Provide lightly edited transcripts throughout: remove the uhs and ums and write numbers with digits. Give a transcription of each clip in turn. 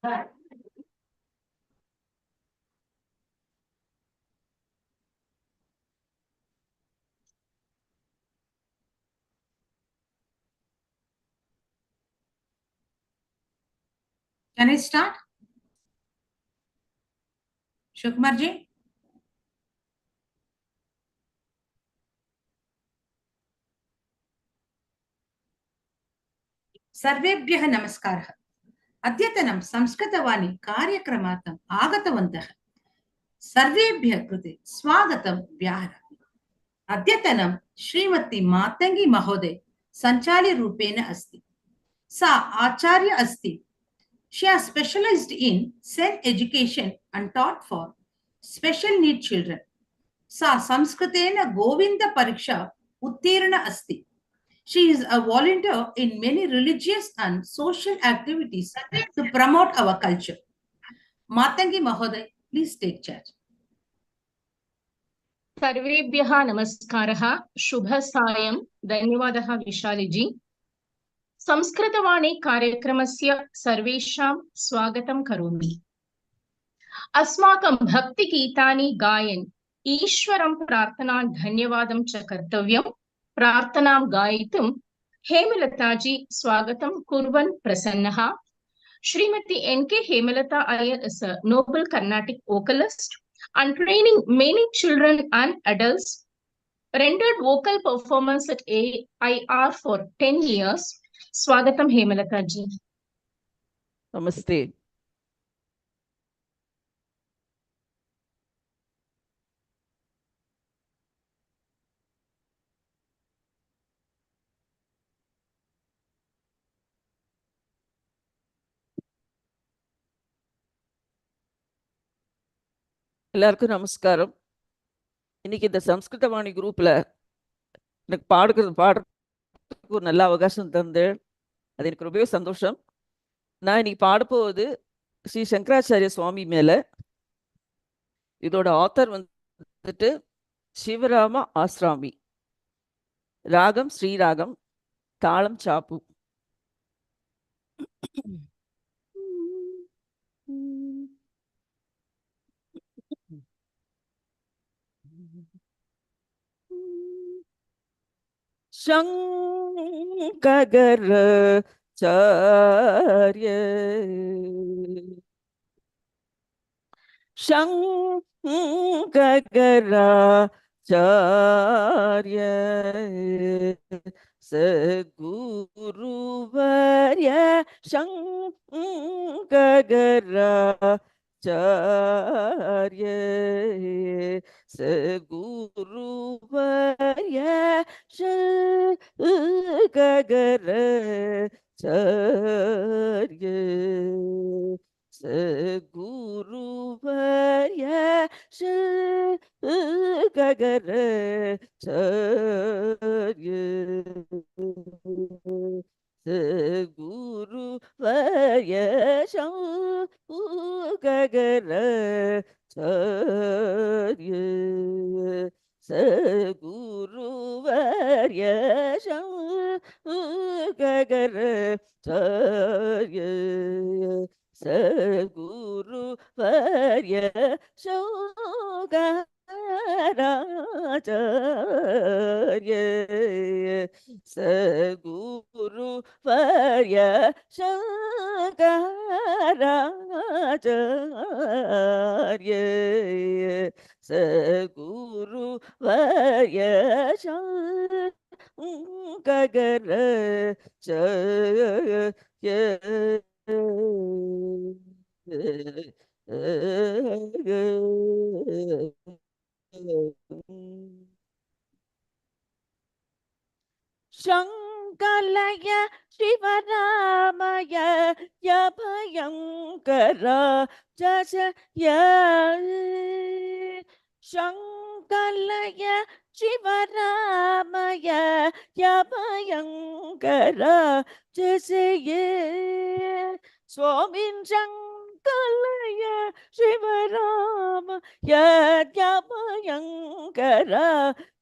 Can I start? Shukmarji? सर्वेभ्यः नमस्कारः। अद्यतनं संस्कृतवाणी कार्यक्रमार्थम् आगतवन्तः सर्वेभ्यः कृते स्वागतं व्याहरामि। अद्यतनं श्रीमती मातंगी महोदय सञ्चालरूपेण अस्ति। सा आचार्य अस्ति। She has specialized in self-education and taught for special need children. सा संस्कृतेन गोविन्द परीक्षा उत्तीर्ण अस्ति। She is a volunteer in many religious and social activities to promote our culture. Mathangi Mahoday, please take charge. सर्वेभ्यः नमस्कारः, शुभसायं, धन्यवादः विशालिजी। संस्कृतवाणी कार्यक्रमस्य सर्वेषां स्वागतं करोमि। अस्माकं भक्तिगीतानि गायन् ईश्वरं प्रार्थनां धन्यवादं च कर्तव्यं। प्रार्थनां गायितुं हेमलताजी स्वागतं कुर्वन् प्रसन्नः। Shrimati N.K. Hemalatha Iyer is a noble Carnatic vocalist and training many children and adults. Rendered vocal performance at AIR for 10 years. Swagatam Hemalatha ji. Namaste. எல்லாருக்கும் நமஸ்காரம். இன்னைக்கு இந்த சம்ஸ்கிருதவாணி குரூப்ல எனக்கு பாடுறதுக்கு ஒரு நல்ல அவகாசம் தந்து அது எனக்கு ரொம்பவே சந்தோஷம். நான் இன்னைக்கு பாடப்போவது ஸ்ரீ சங்கராச்சாரிய சுவாமி மேல. இதோட ஆத்தர் வந்துட்டு சிவராம ஆஸ்ராமி. ராகம் ஸ்ரீராகம், தாளம் சாப்பு. शंकराचार्य शंकराचार्य सद्गुरुवर्य शंकराचार्य सद्गुरुवर्य शंकराचार्य सद्गुरुवर्य शंकराचार्य सद्गुरुवर्य शंकराचार्य सद्गुरुवर्य शंकराचार्य सद्गुरुवर्य शंकराचार्य सद्गुरुवर्य शंकराचार्य सद्गुरुवर्य शंकराचार्य शंकलय शिवरामय भयंकरा जय शंकलय शिवरामय भयंकरा जय स्वामी शंकलय शिवराम भयंकरा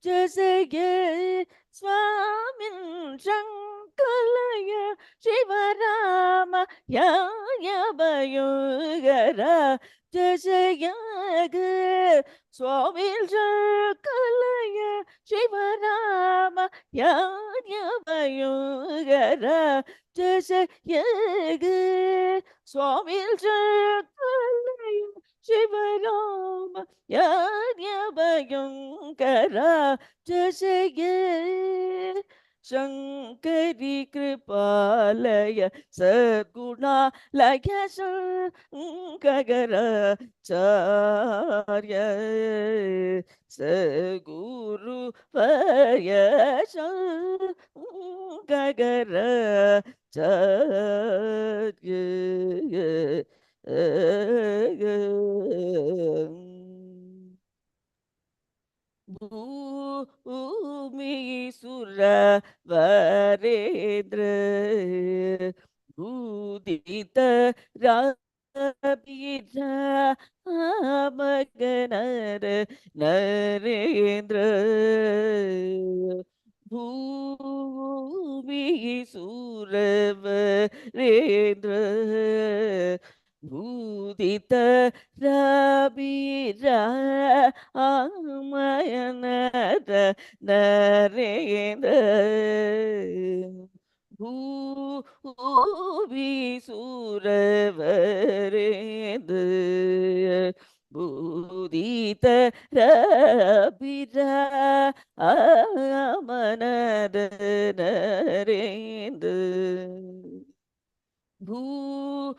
जय स्वामी शंकलय Shivram भयंकरा Vayungara Jasayag Swamil Kalaya Shivarama Yanya Vayungara Jasayag Swamil Kalaya Shivarama Yanya Vayungara Jasayag Shankari Kripalaya Sadguna Laya Shankara Charya Saguru Vaya Shankara Charya Bhumi Sura Varendra Udita Rabira Maganar Narendra Bhumi Sura Varendra Udita Rabira Amayana Narendra Bhuvi Suravarendra Budita Rabira Amanada Narendra Bhubi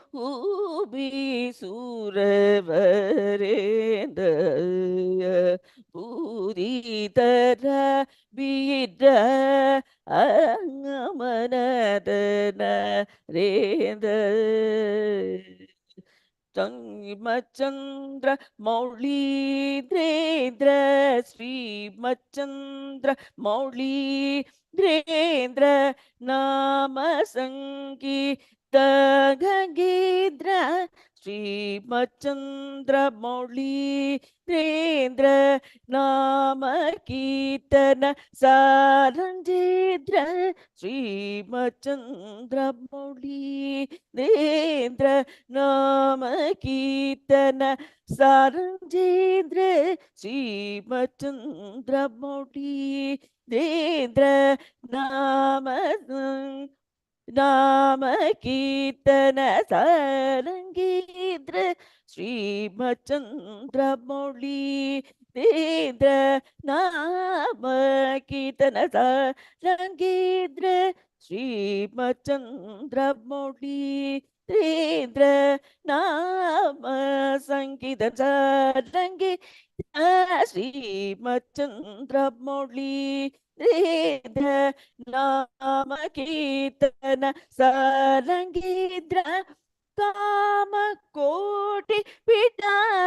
Suravarendra Buditara Bidra Amanadana Rendra Machandra Mauli Dredra Sri Machandra Mauli Dredra Nama Sangi Gangidra Sri Machandra Mauli Dredra Nama Kitana Saranjidra Sri Machandra Mauli Dredra Nama Kitana Saranjindra Sri Machandra Modi Dendra Nama Kitana Sarangidra Sri Machandra Modi Dendra Nama Kitana Sarangidra Sri Machandra Modi Dendra Nama Sankita Sarangi Sri Machandra Moli Dendra Nama Kitana Sarangidra Kama Koti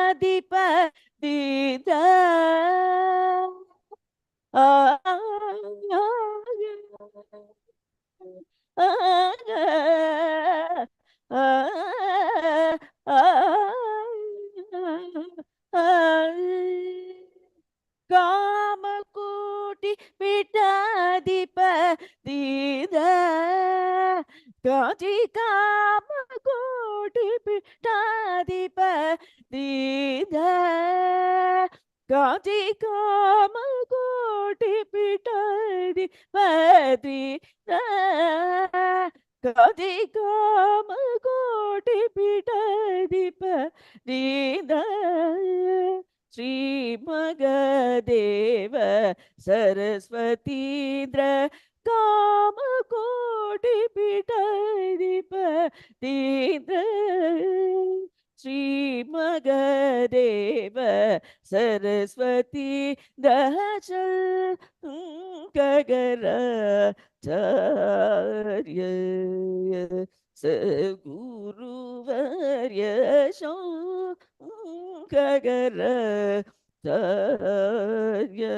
Pitadipa Dida Kamakoti Pitadipa Dida Kaji Kamakoti Pitadipa Dida Kaji Kamakoti Pitadipa Dida Kadi Kama Koti Pitadipa Dida Sri Magadeva Saraswati Dra Kama Koti Pitadipa Dida Sri Magadeva Saraswati Dachal Kagara Charya Saguru Varya Shankara Charya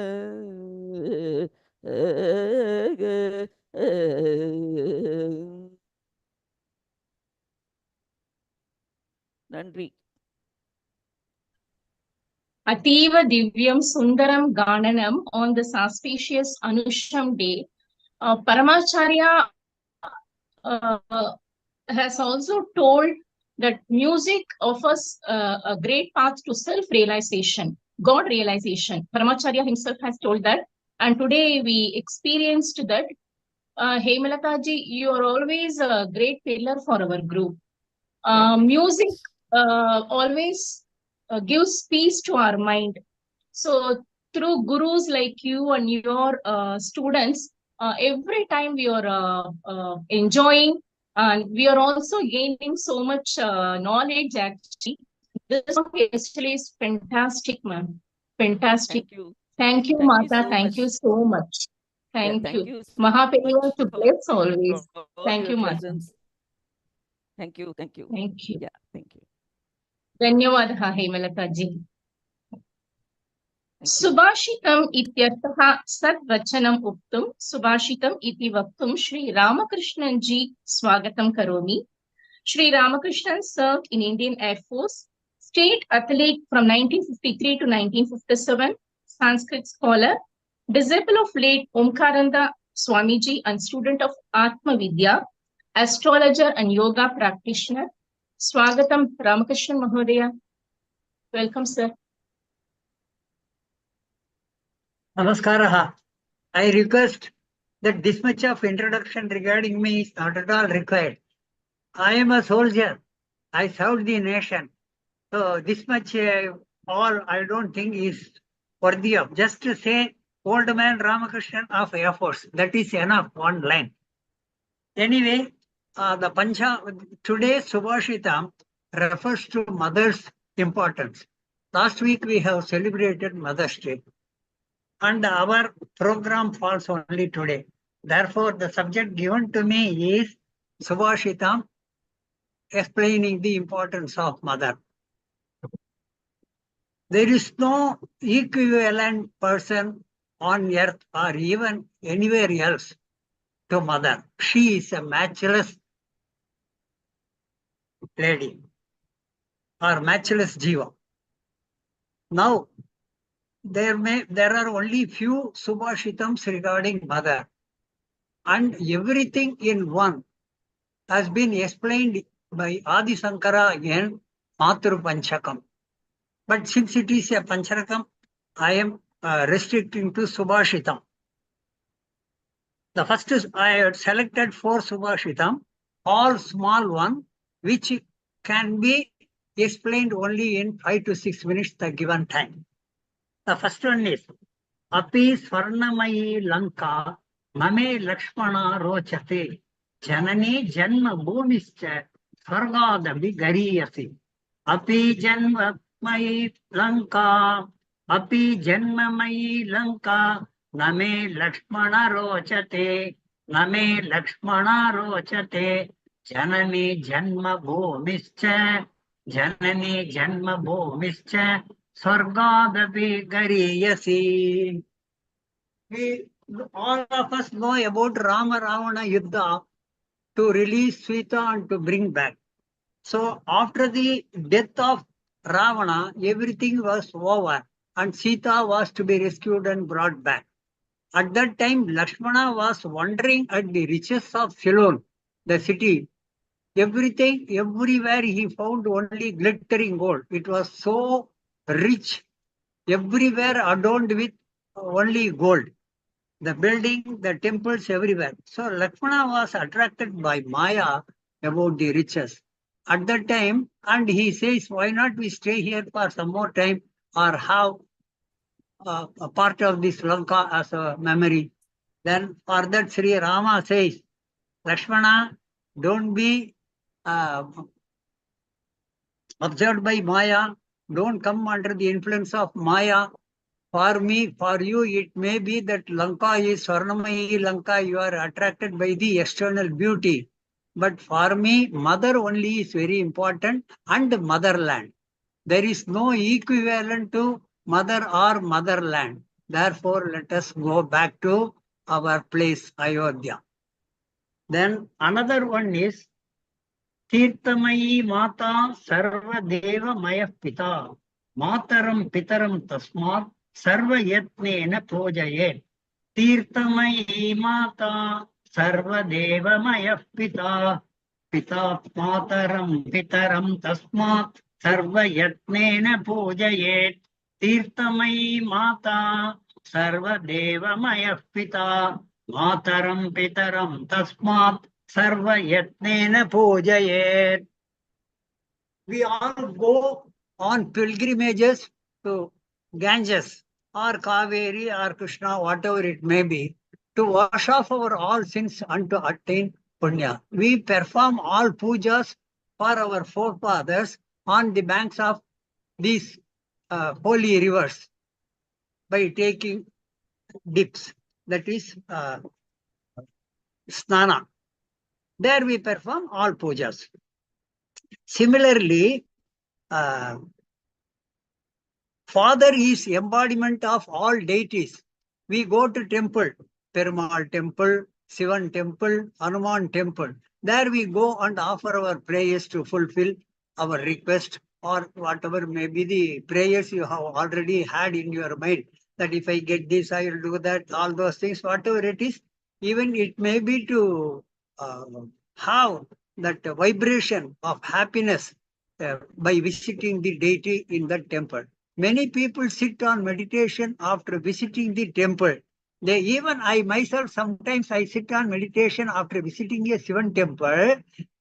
நன்றி. Ativa Divyam Sundaram Gananam on this auspicious Anusham day. Paramacharya has also told that music offers a great path to self-realization, God realization. Paramacharya himself has told that. And today we experienced that. Hemalatha ji, you are always a great pillar for our group. Thank you so Music much. always gives peace to our mind. So through gurus like you and your students, every time we are enjoying, and we are also gaining so much knowledge actually. This song especially is fantastic, ma'am. Fantastic. Thank you. Thank you, Thank you Mata. so Thank much. you so much. Yeah, Thank thank you. you so Mahaperiva much to bless always. for all Thank your you, Mata. presence. Thank you. Thank you. Thank you. Yeah, thank you. धन्यवादः हेमलता जी. Thank you. सुभाषितम् इत्यर्थः सद्वचनम् उक्तुम् सुभाषितम् इति वक्तुम् श्री रामकृष्णन् जी स्वागतं करोमि. Shri Ramakrishnan served in Indian Air Force, state athlete from 1953 to 1957, Sanskrit scholar, disciple of late Omkaranda Swamiji and student of Atma Vidya, astrologer and yoga practitioner. Swagatam Ramakrishnan Mahodaya. Welcome, sir. Namaskaraha. I request that this much of introduction regarding me is not at all required. I am a soldier. I served the nation. So this much all I don't think is worthy of. Just to say old man Ramakrishnan of Air Force. That is enough, one line. Anyway, the Pancha today's Subhashitam refers to mother's importance. Last week we have celebrated Mother's Day. And our program falls only today. Therefore, the subject given to me is Subhashitam, explaining the importance of mother. There is no equivalent person on earth or even anywhere else to mother. She is a matchless lady or matchless jiva. Now, there are only few Subhashitams regarding mother, and everything in one has been explained by Adi Sankara in Matru Panchakam. But since it is a Panchakam, I am restricting to Subhashitam. The first is I had selected 4 Subhashitam, all small one, which can be explained only in 5 to 6 minutes the given time. The first one is Api Swarnamayi Lanka Mame Lakshmana Rochate Janani Janma Bhumischa Sargadabi Gariyasi Api Janmamayi Lanka Api Janmamayi Lanka Name Lakshmana Rochate Name Lakshmana Rochate Janani Janma Bhumischa Janani Janma Bhumischa Sargadabi Gariyasi. We all of us know about Rama Ravana Yuddha to release Sita and to bring back. So after the death of Ravana, everything was over and Sita was to be rescued and brought back. At that time, Lakshmana was wondering at the riches of Ceylon, the city. Everything, everywhere he found only glittering gold. It was so rich, everywhere adorned with only gold. The building, the temples, everywhere. So Lakshmana was attracted by Maya about the riches. At that time, and he says, why not we stay here for some more time or have a part of this Lanka as a memory. Then for that Sri Rama says, Lakshmana, don't be observed by Maya, don't come under the influence of Maya. For me, for you, it may be that Lanka is Swarnamayi Lanka, you are attracted by the external beauty. But for me, mother only is very important and motherland. There is no equivalent to mother or motherland. Therefore, let us go back to our place, Ayodhya. Then another one is Tirtamayi Mata Sarva Deva Maya Pita Mataram Pitaram Tasmat Sarva Yatnena Pojayet Tirtamayi Mata Sarva Deva Maya Pita पिता मातरं पितरं तस्मात् सर्वयत्नेन पूजयेत् तीर्थमयी माता सर्वदेवमयः पिता मातरं पितरं तस्मात् सर्वयत्नेन पूजयेत्. We all go on pilgrimages to Ganges or Kaveri or Krishna, whatever it may be, to wash off our all sins and to attain punya. We perform all pujas for our forefathers on the banks of these holy rivers by taking dips, that is snana. There we perform all pujas. Similarly, Father is embodiment of all deities. We go to temple, Perumal temple, Sivan temple, Hanuman temple. There we go and offer our prayers to fulfill our request or whatever may be the prayers you have already had in your mind. That if I get this, I will do that, all those things, whatever it is. Even it may be to have that vibration of happiness by visiting the deity in that temple. Many people sit on meditation after visiting the temple. They even I myself sometimes I sit on meditation after visiting a Shivan temple.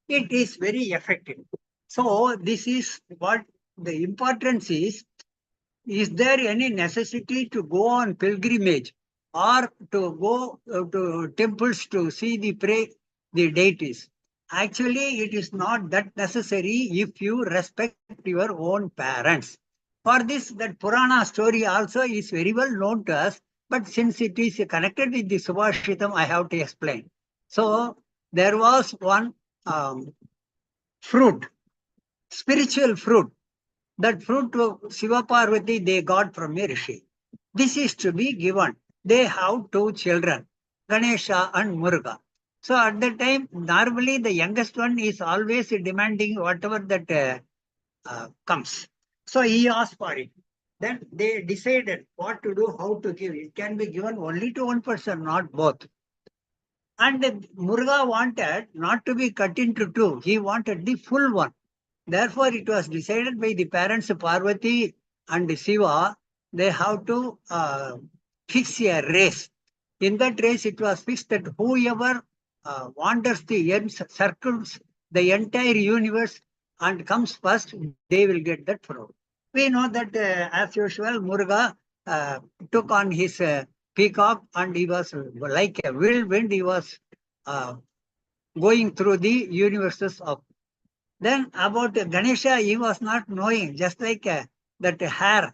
It is very effective. So this is what the importance is. Is there any necessity to go on pilgrimage or to go to temples to see the deities? Actually, it is not that necessary if you respect your own parents. For this, that Purana story also is very well known to us, but since it is connected with the Subhashitam, I have to explain. So, there was one fruit, spiritual fruit. That fruit to Shiva Parvati they got from a rishi. This is to be given. They have two children, Ganesha and Muruga. So at the time, normally the youngest one is always demanding whatever that comes. So he asked for it. Then they decided what to do, how to give. It can be given only to one person, not both. And Muruga wanted not to be cut into two. He wanted the full one. Therefore, it was decided by the parents Parvati and Shiva, they have to fix a race. In that race, it was fixed that whoever wanders the ends, circles the entire universe and comes first, they will get that fruit. We know that, as usual, Muruga took on his peacock and he was like a whirlwind, he was going through the universes of. Then about Ganesha, he was not knowing, just like that hare,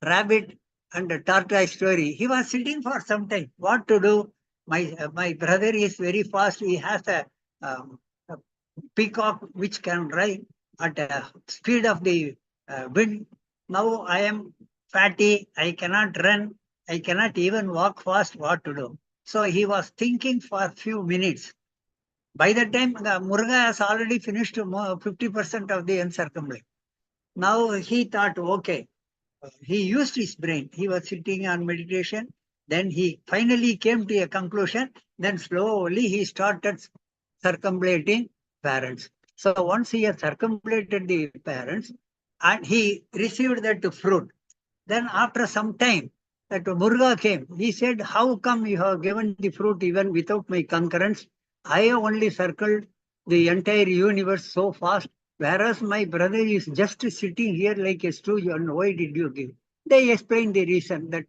rabbit and tortoise story. He was sitting for some time. What to do? My brother is very fast. He has a peacock which can ride at the speed of the wind. Now I am fatty. I cannot run. I cannot even walk fast. What to do? So he was thinking for a few minutes. By the time Muruga has already finished 50% of the encircumambulation. Now he thought, okay, he used his brain. He was sitting on meditation. Then he finally came to a conclusion. Then slowly he started circumambulating parents. So once he has circumambulated the parents and he received that fruit, then after some time, that Muruga came. He said, how come you have given the fruit even without my concurrence? I have only circled the entire universe so fast, whereas my brother is just sitting here like a stooge, and why did you give? They explained the reason that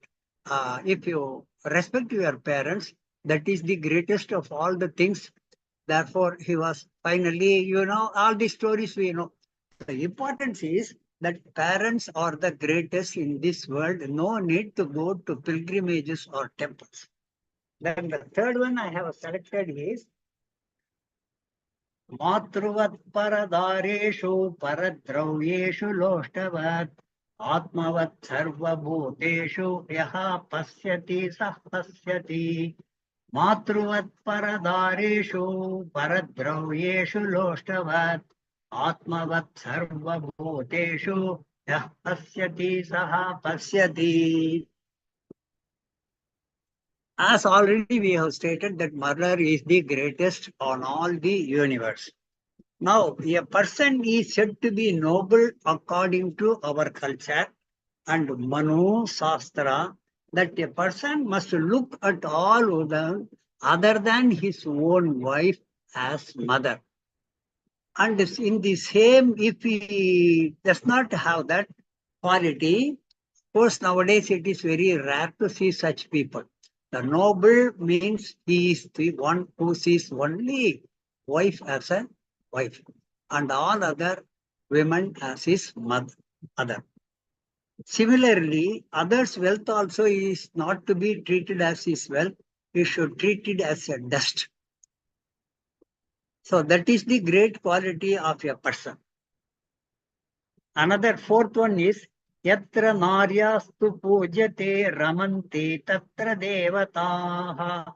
if you respect your parents, that is the greatest of all the things. Therefore, he was finally, all the stories we know. The importance is that parents are the greatest in this world. No need to go to pilgrimages or temples. Then the third one I have selected is Matruvat Paradareshu Paradravyeshu Loshtavat Atmavat Sarvabhuteshu Yaha Pasyati Sah Pasyati Matruvat Paradareshu Paradravyeshu Loshtavat Atmavat Sarvabhuteshu Yah Pasyati Saha Pasyati. As already we have stated that mother is the greatest on all the universe. Now, a person is said to be noble according to our culture and Manu Shastra, that a person must look at all women other than his own wife as mother. And in the same, if he does not have that quality, of course, nowadays it is very rare to see such people. The noble means he is the one who sees only wife as a wife and all other women as his mother. Similarly, others' wealth also is not to be treated as his wealth. He should treat it as a dust. So that is the great quality of a person. Another fourth one is Yatra Naryastu Pujate Ramante Tatra Devataha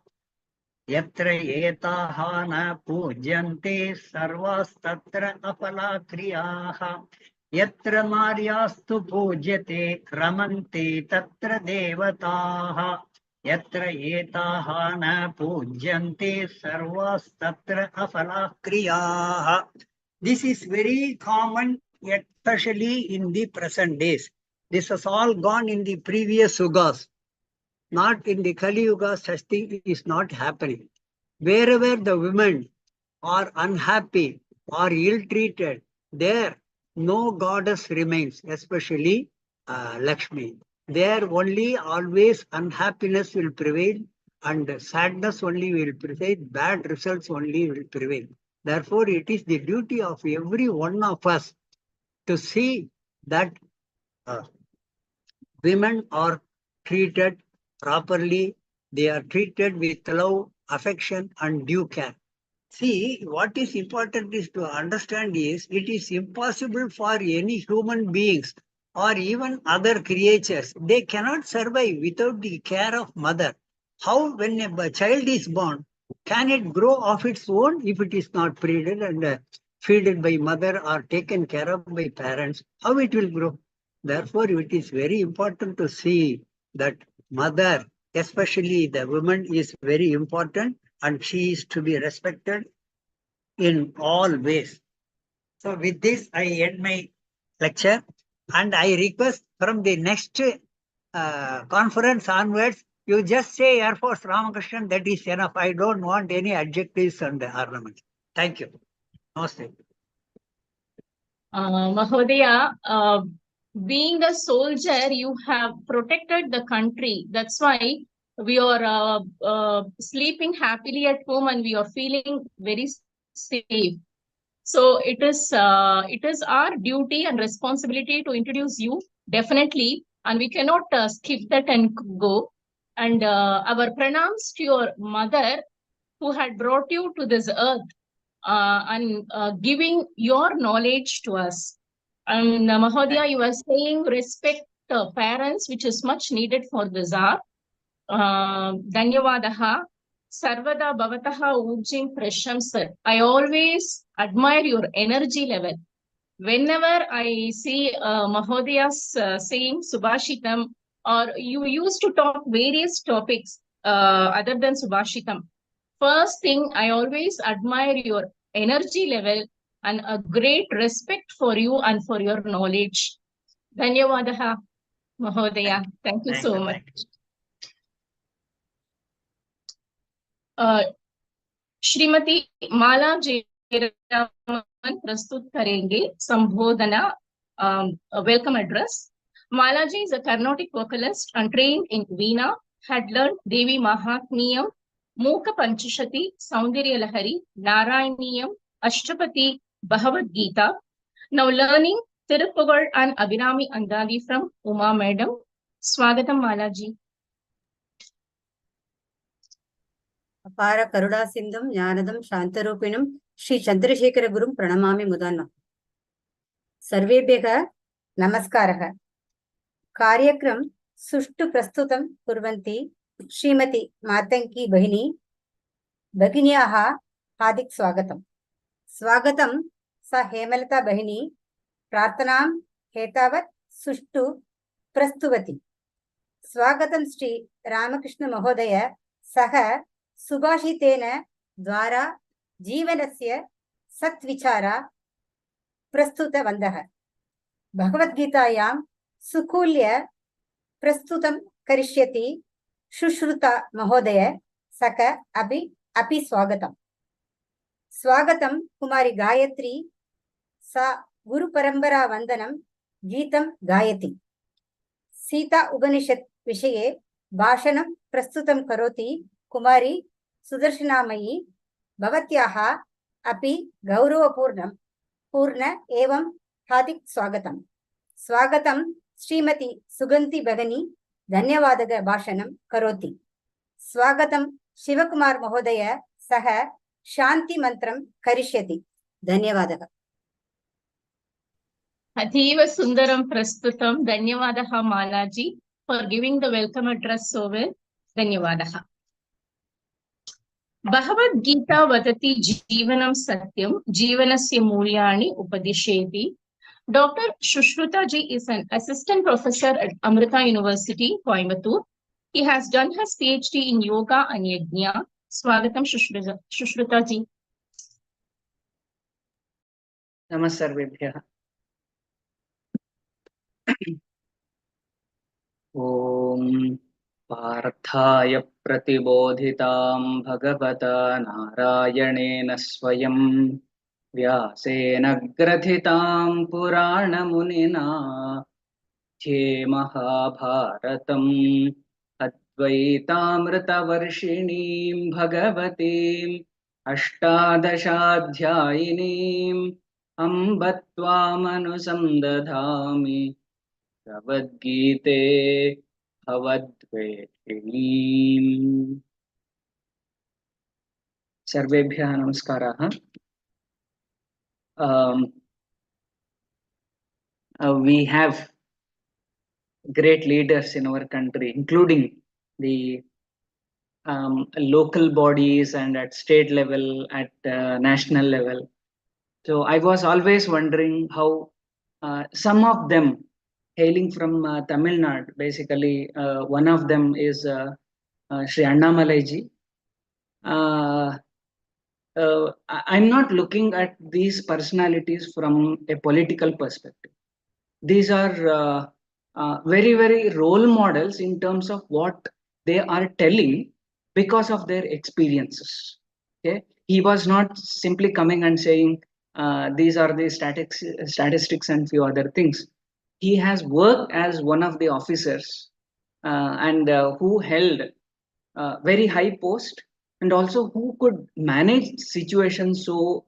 Yatra Etaha Na Pujante Sarvas Tatra Apala Kriyaha Yatra Naryastu Pujate Ramante Tatra Devataha Yatra Etaha Na Pujante Sarvas Tatra Apala Kriyaha. This is very common, especially in the present days. This has all gone in the previous yugas. Not in the Kali Yuga, such thing is not happening. Wherever the women are unhappy or ill-treated, there no goddess remains, especially Lakshmi. There only always unhappiness will prevail and sadness only will prevail, bad results only will prevail. Therefore, it is the duty of every one of us to see that women are treated properly, they are treated with love, affection, and due care. See, what is important is to understand is it is impossible for any human beings or even other creatures. They cannot survive without the care of mother. How, when a child is born, can it grow of its own if it is not breeded and feeded by mother or taken care of by parents? How it will grow? Therefore, it is very important to see that mother, especially the woman, is very important and she is to be respected in all ways. So with this, I end my lecture and I request from the next conference onwards, you just say Air Force Ramakrishnan, that is enough. I don't want any adjectives and ornaments. Thank you. Namaste. Mahodaya, being a soldier, you have protected the country. That's why we are sleeping happily at home and we are feeling very safe. So it is our duty and responsibility to introduce you, definitely, and we cannot skip that and go. And our pranams to your mother who had brought you to this earth and giving your knowledge to us. And Mahodaya, you are saying respect parents, which is much needed for this hour. Dhanyavadaha. Sarvada Bhavataha Ujjim Prashamsar. I always admire your energy level. Whenever I see Mahodiya's saying Subhashitam, or you used to talk various topics other than Subhashitam, first thing, I always admire your energy level and a great respect for you and for your knowledge. Dhanyavadaha, Mahodaya. Thank you so much. Shrimati माला जयरामन प्रस्तुत करेंगे संबोधना welcome address. Malaji is a Carnatic vocalist and trained in Veena, had learned Devi Mahatmyam, Mukha Panchashati, Saundarya Lahari, Narayaniyam, Ashtapati, Bhagavad Gita. Now learning Tirupugal and Abhinami Andali from Uma Madam. Swagatam Malaji. अपार करुणा सिंधुम ज्ञानदम शांतरूपिणम श्री चंद्रशेखर गुरुम प्रणमामि मुदान्वम्। सर्वेभ्यः नमस्कारः। कार्यक्रम सुष्ठु प्रस्तुतं कुर्वन्ति श्रीमती मातंगी भगिन्याः हार्दिक स्वागतम्। स्वागतं सा हेमलता भगिनी प्रार्थनां हेतावत् सुष्ठु प्रस्तुवती। स्वागतं श्री रामकृष्ण महोदय सः सुभाषितेन द्वारा जीवनस्य सत्विचारा प्रस्तुतवन्तः। भगवद्गीतायां सुकूल्य प्रस्तुतं करिष्यति सुश्रुता महोदय। सक अपि स्वागतम्। स्वागतं कुमारी गायत्री। सा गुरुपरम्परा वन्दनं गीतं गायति। सीता उपनिषत् विषये भाषणं प्रस्तुतं करोति कुमारी सुदर्शनामयी। भवत्याः अपि गौरवपूर्ण एवं हार्दिक स्वागतम्। स्वागतं श्रीमती सुगन्धि भगिनी धन्यवादः भाषणं करोति। स्वागतं शिवकुमार महोदय। सः शान्ति मन्त्रं करिष्यति। धन्यवादः। अतीव सुन्दरं प्रस्तुतं। धन्यवादः मालाजी for giving the welcome address so well. धन्यवादः। Bhagavad Gita vadati जीवनं सत्यं जीवनस्य मूल्यानि उपदिशेति. Dr. Sushrutha ji is an assistant professor at Amrita University, Coimbatore. He has done his PhD in Yoga and Yajna. Swagatam Sushrutha ji. नमस्सर्वेभ्यः। ॐ पार्थाय प्रतिबोधितां भगवता नारायणेन स्वयं व्यासेन ग्रथितां पुराणमुनिना ध्ये महाभारतम् अद्वैतामृतवर्षिणीं भगवतीम् अष्टादशाध्यायिनीम् अम्ब त्वामनुसन्दधामि भगवद्गीते भवद्वेषिणीम्। सर्वेभ्यः नमस्काराः। We have great leaders in our country, including the local bodies and at state level, at national level. So I was always wondering how some of them hailing from Tamil Nadu, basically one of them is Shri Annamalai I'm not looking at these personalities from a political perspective. These are very, very role models in terms of what they are telling because of their experiences. Okay, he was not simply coming and saying these are the statistics and few other things. He has worked as one of the officers and who held very high post, and also who could manage situations so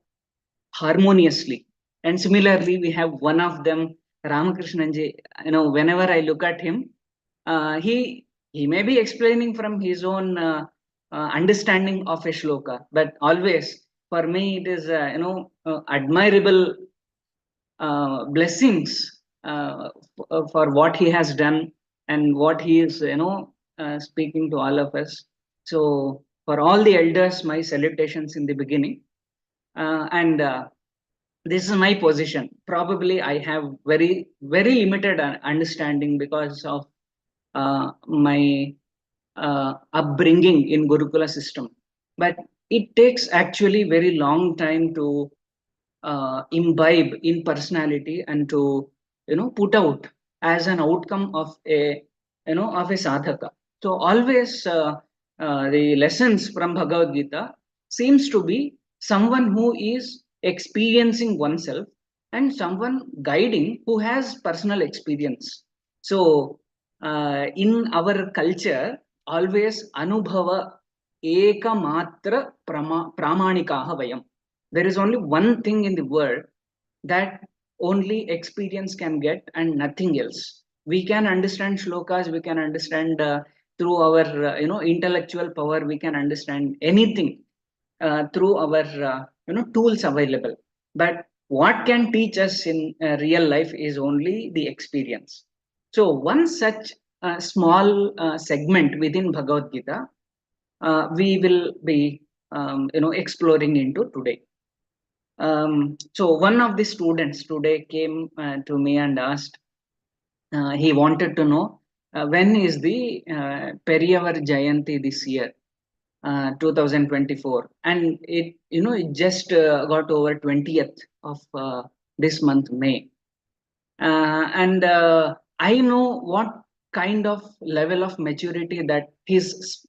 harmoniously. And similarly, we have one of them, Ramakrishnan ji. Whenever I look at him, he may be explaining from his own understanding of a shloka, but always for me it is admirable blessings for what he has done and what he is speaking to all of us. So for all the elders, my salutations in the beginning. This is my position. Probably I have very, very limited understanding because of my upbringing in Gurukula system. But it takes actually very long time to imbibe in personality and to put out as an outcome of a sadhaka. So always the lessons from Bhagavad Gita seems to be someone who is experiencing oneself and someone guiding who has personal experience. So in our culture, always anubhava ekamatra pramanikaha vayam. There is only one thing in the world that only experience can get and nothing else. We can understand shlokas, we can understand through our intellectual power, we can understand anything through our tools available. But what can teach us in real life is only the experience. So one such small segment within Bhagavad Gita we will be exploring into today. So one of the students today came to me and asked, he wanted to know when is the Periyavar Jayanti this year. 2024, and it it just got over 20th of this month, May. And I know what kind of level of maturity that his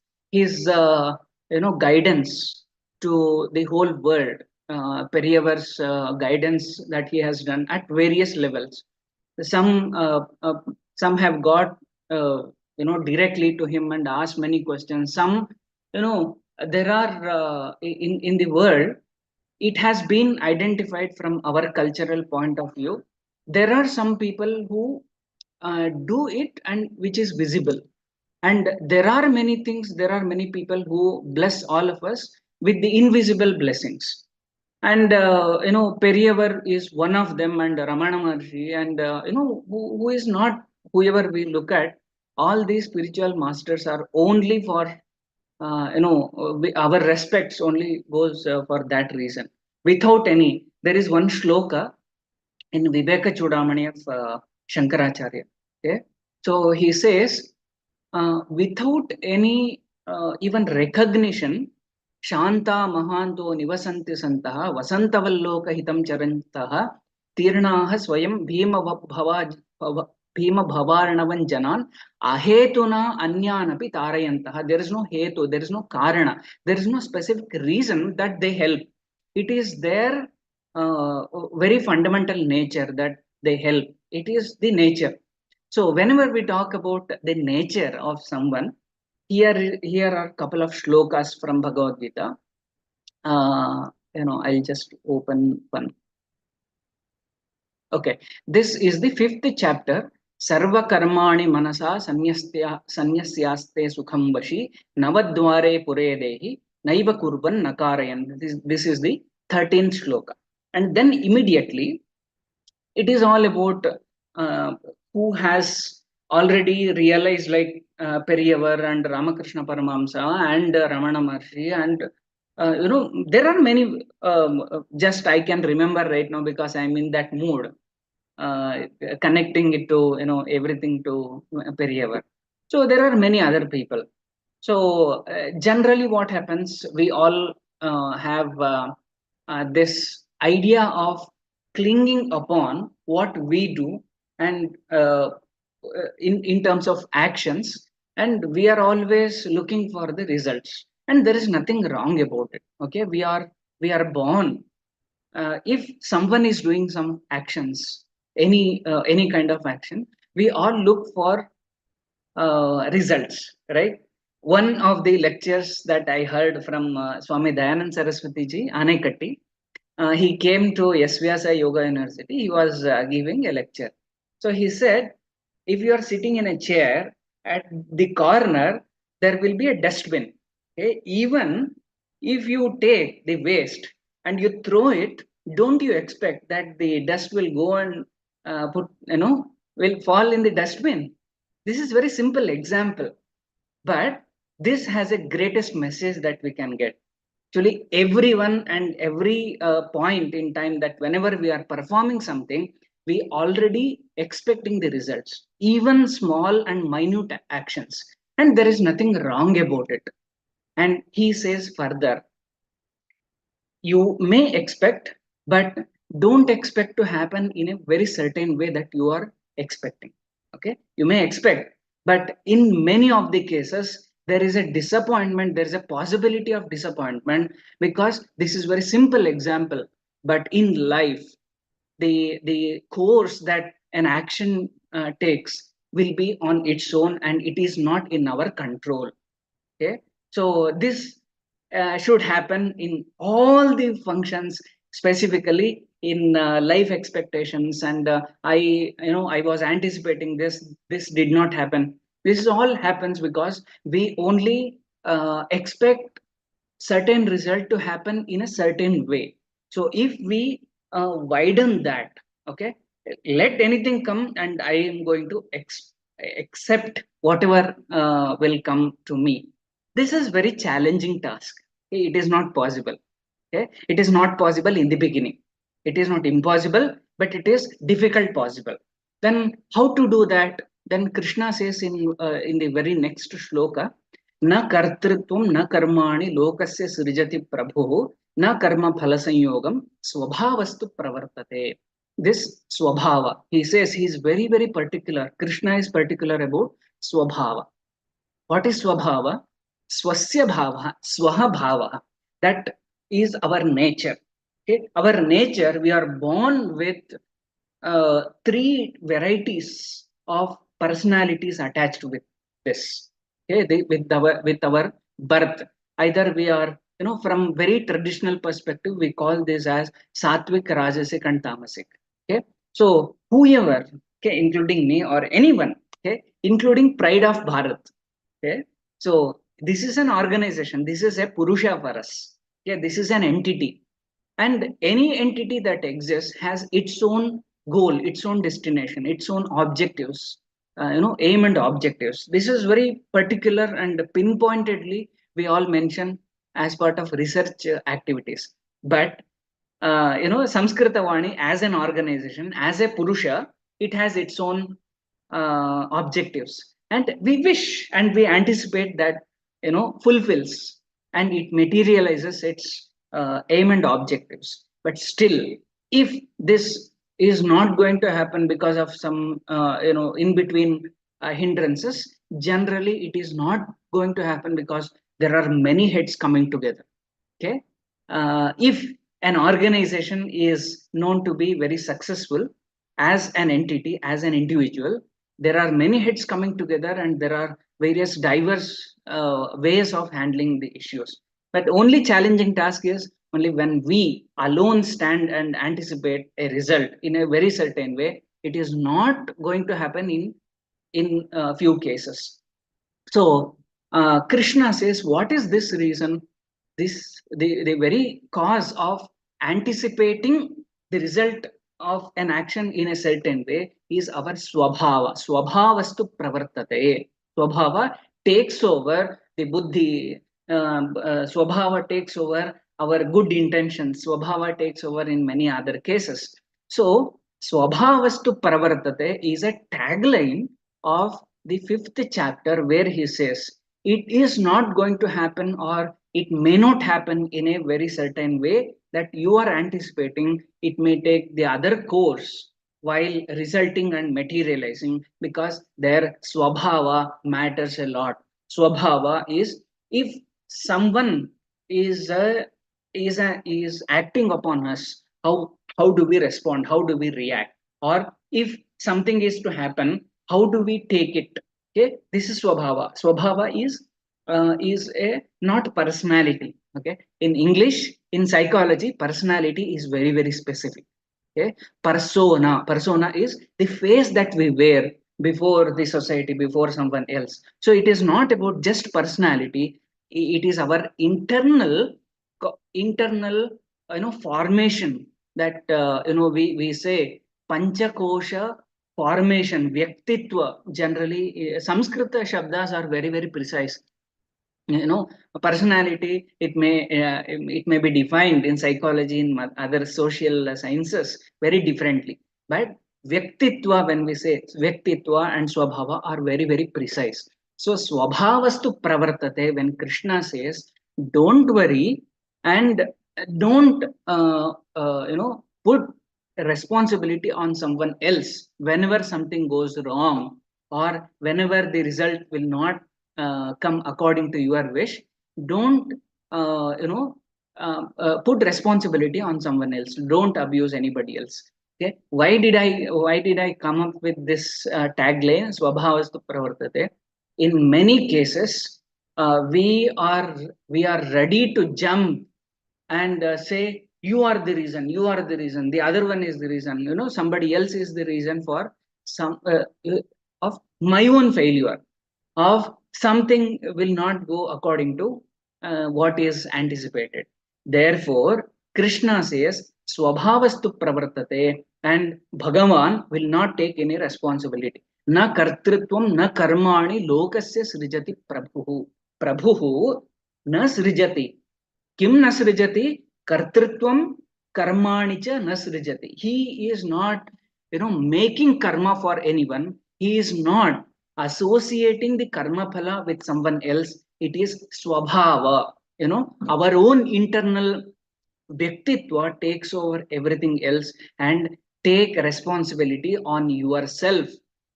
guidance to the whole world, Periyavar's guidance that he has done at various levels. Some some have got directly to him and asked many questions. Some there are in the world, it has been identified from our cultural point of view. There are some people who do it and which is visible, and there are many things, there are many people who bless all of us with the invisible blessings. And Periyavar is one of them, and Ramana Maharshi, and who is not, whoever we look at, all these spiritual masters are only for our respects only goes for that reason. Without any, there is one shloka in Viveka Chudamani of Shankaracharya. Okay, so he says, without any even recognition, Shanta Mahanto Nivasanti Santaha Vasantavalloka Hitam Charantaha Tirnaha Swayam Bhima Bhavaranavan Janan Ahetuna Anyanapi Tarayantaha. There is no hetu, there is no karana, there is no specific reason that they help. It is their very fundamental nature that they help. It is the nature. So whenever we talk about the nature of someone, here are a couple of shlokas from Bhagavad Gita. I'll just open one. Okay, this is the 5th chapter. Sarva karmani manasa sanyasyaste sukham vashi navadware pure dehi naiva kurban nakarayan. This is the 13th shloka. And then immediately, it is all about who has already realized, like Periyavar and Ramakrishna Paramahamsa and Ramana Maharshi, and there are many. Just I can remember right now because I'm in that mood, connecting it to everything to Periyavar. So there are many other people. So generally, what happens? We all have this idea of clinging upon what we do, and in terms of actions, and we are always looking for the results, and there is nothing wrong about it. Okay, we are born. If someone is doing some actions, any kind of action, we all look for results, right? One of the lectures that I heard from Swami Dayanand Saraswati ji, Anekatti, he came to Yasvyasa Yoga University. He was giving a lecture. So he said, if you are sitting in a chair, at the corner, there will be a dustbin. Okay? Even if you take the waste and you throw it, don't you expect that the dust will go and will fall in the dustbin? This is very simple example, but this has a greatest message that we can get. Actually, everyone and every point in time, that whenever we are performing something, we already expecting the results, even small and minute actions, and there is nothing wrong about it. And he says further, you may expect, but don't expect to happen in a very certain way that you are expecting. Okay, you may expect, but in many of the cases, there is a disappointment, there is a possibility of disappointment, because this is very simple example, but in life, the course that an action takes will be on its own, and it is not in our control. Okay, so this should happen in all the functions, specifically in life expectations. And I was anticipating this did not happen. This all happens because we only expect certain result to happen in a certain way. So if we widen that, okay, let anything come, and I am going to accept whatever will come to me. This is very challenging task. It is not possible. Okay, it is not possible in the beginning. It is not impossible, but it is difficult possible. Then how to do that? Then Krishna says in the very next shloka, Na kartrutvam na karmani lokasya srijati prabhu na karma phala sanyogam swabhavastu pravartate. This swabhava, he says he is very, very particular. Krishna is particular about swabhava. What is swabhava? Swasya bhava, swaha bhava. That is our nature. Okay? Our nature, we are born with three varieties of personalities attached with this. Okay? With our birth. Either we are, from very traditional perspective, we call this as Sattvic, Rajasic, and Tamasic. Okay? So whoever, okay, including me or anyone, okay, including Pride of Bharat. Okay, so this is an organization. This is a Purusha for us. Okay, this is an entity, and any entity that exists has its own goal, its own destination, its own objectives. Aim and objectives. This is very particular and pinpointedly we all mention as part of research activities. But Samskrita Vani as an organization, as a Purusha, it has its own objectives, and we wish and we anticipate that fulfills and it materializes its aim and objectives. But still, if this is not going to happen because of some in between hindrances, generally it is not going to happen because there are many heads coming together. Okay, if an organization is known to be very successful as an entity, as an individual, there are many heads coming together and there are various diverse ways of handling the issues. But only challenging task is only when we alone stand and anticipate a result in a very certain way. It is not going to happen in few cases. So Krishna says, what is this reason? The very cause of anticipating the result of an action in a certain way is our swabhava. Swabhavastu pravartate. Swabhava takes over the buddhi. Swabhava takes over our good intentions. Swabhava takes over in many other cases. So swabhavastu pravartate is a tagline of the 5th chapter, where he says it is not going to happen, or it may not happen in a very certain way that you are anticipating. It may take the other course while resulting and materializing, because their swabhava matters a lot. Swabhava is, if someone is acting upon us, how do we respond? How do we react? Or if something is to happen, how do we take it? Okay, this is swabhava. Swabhava is a not personality. Okay, in English, in psychology, personality is very, very specific. Okay, persona is the face that we wear before the society, before someone else. So it is not about just personality. It is our internal formation that we say panchakosha formation, vyaktitva. Generally, Samskrita shabdas are very, very precise. Personality, it may be defined in psychology, in other social sciences, very differently. But vyaktitva, when we say vyaktitva and swabhava, are very, very precise. So swabhavastu pravartate, when Krishna says, don't worry and don't put responsibility on someone else whenever something goes wrong, or whenever the result will not come according to your wish. Don't put responsibility on someone else. Don't abuse anybody else. Okay, why did I come up with this tagline, swabhavastu pravartate? In many cases, we are ready to jump and say, you are the reason, the other one is the reason, somebody else is the reason for some of my own failure, of something will not go according to what is anticipated. Therefore, Krishna says, swabhavastu pravartate, and Bhagavan will not take any responsibility. Na kartrutvam na karmani lokasya srijati prabhuhu. Prabhuhu na srijati. Kim na srijati? Kartrutvam karmani cha na srijati. He is not, making karma for anyone. He is not associating the karma phala with someone else. it is swabhava. Our own internal Vyaktitva takes over everything else, and take responsibility on yourself.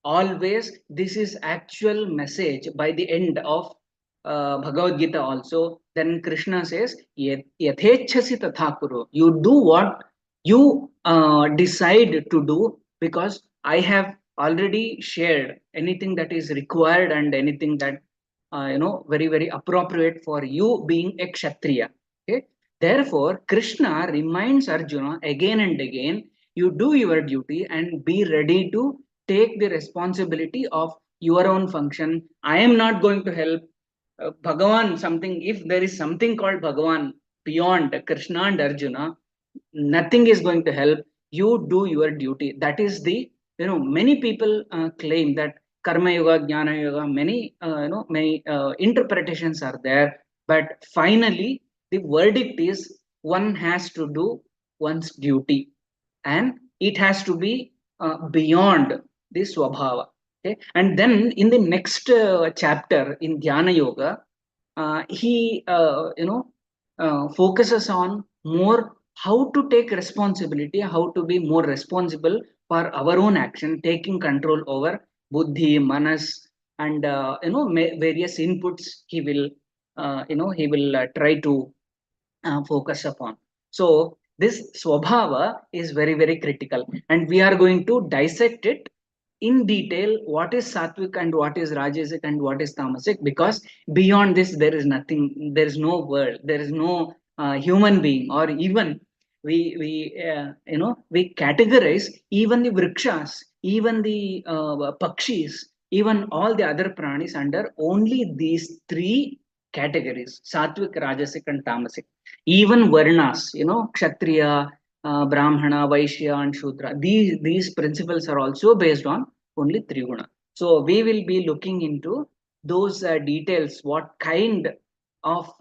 Always, this is actual message by the end of Bhagavad Gita also. Then Krishna says, Yathechasi tatha kuru. You do what you decide to do, because I have already shared anything that is required and anything that very, very appropriate for you being a Kshatriya. Okay. Therefore, Krishna reminds Arjuna again and again, you do your duty and be ready to take the responsibility of your own function. I am not going to help Bhagavan something. If there is something called Bhagavan beyond Krishna and Arjuna, nothing is going to help. You do your duty. That is the, many people claim that Karma Yoga, Jnana Yoga, many interpretations are there. But finally, the verdict is one has to do one's duty, and it has to be beyond the swabhava. Okay? And then in the next chapter in Dhyana Yoga, he focuses on more how to take responsibility, how to be more responsible for our own action, taking control over buddhi, manas, and various inputs he will try to focus upon. So this swabhava is very, very critical, and we are going to dissect it in detail. What is sattvic and what is rajasic and what is tamasic? Because beyond this there is nothing. There is no world. There is no human being, or even we categorize even the vrikshas, even the pakshis, even all the other pranis under only these three categories: sattvic, rajasic, and tamasic. Even varnas, kshatriya, brahmana, vaishya, and shudra. These principles are also based on only three guna. So we will be looking into those details. What kind of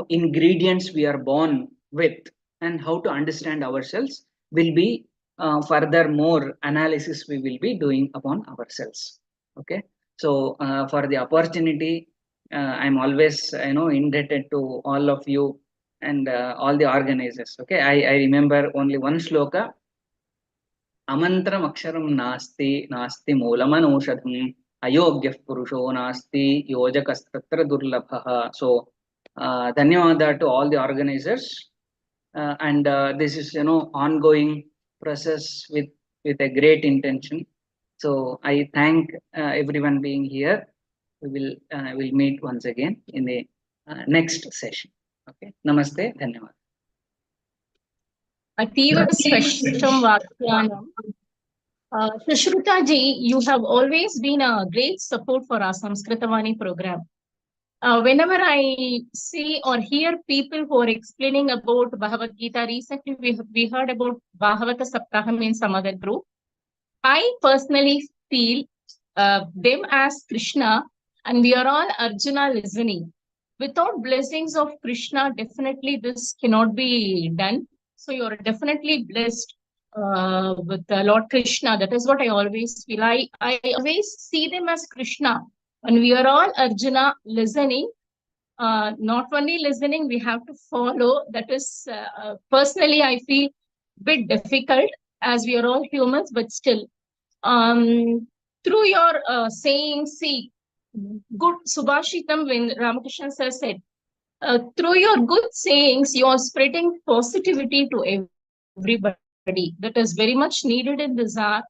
ingredients we are born with, and how to understand ourselves will be further more analysis we will be doing upon ourselves. Okay. So for the opportunity, I'm always indebted to all of you and all the organizers. Okay, I remember only one shloka. Amantram aksharam nasti moolamanoshadham ayogyah purusho nasti yojakastatra durlabhaha. So dhanyawada to all the organizers, and this is ongoing process with a great intention. So I thank everyone being here. We will meet once again in the next session. Okay. Namaste. Dhanyawad. Ativa Sveshtam Vakyanam. Sushrutha ji, you have always been a great support for our Samskrita Vani program. Whenever I see or hear people who are explaining about Bhagavad Gita, recently we heard about Bhagavata Saptaham in some other group. I personally feel them as Krishna, and we are all Arjuna listening. Without blessings of Krishna, definitely this cannot be done. So you are definitely blessed with Lord Krishna. That is what I always feel. I always see them as Krishna. And we are all Arjuna listening. Not only listening, we have to follow. That is, personally, I feel a bit difficult as we are all humans, but still. Through your saying, see, good Subhashitam, when Ramakrishnan sir said, through your good sayings, you are spreading positivity to everybody. That is very much needed in this hour.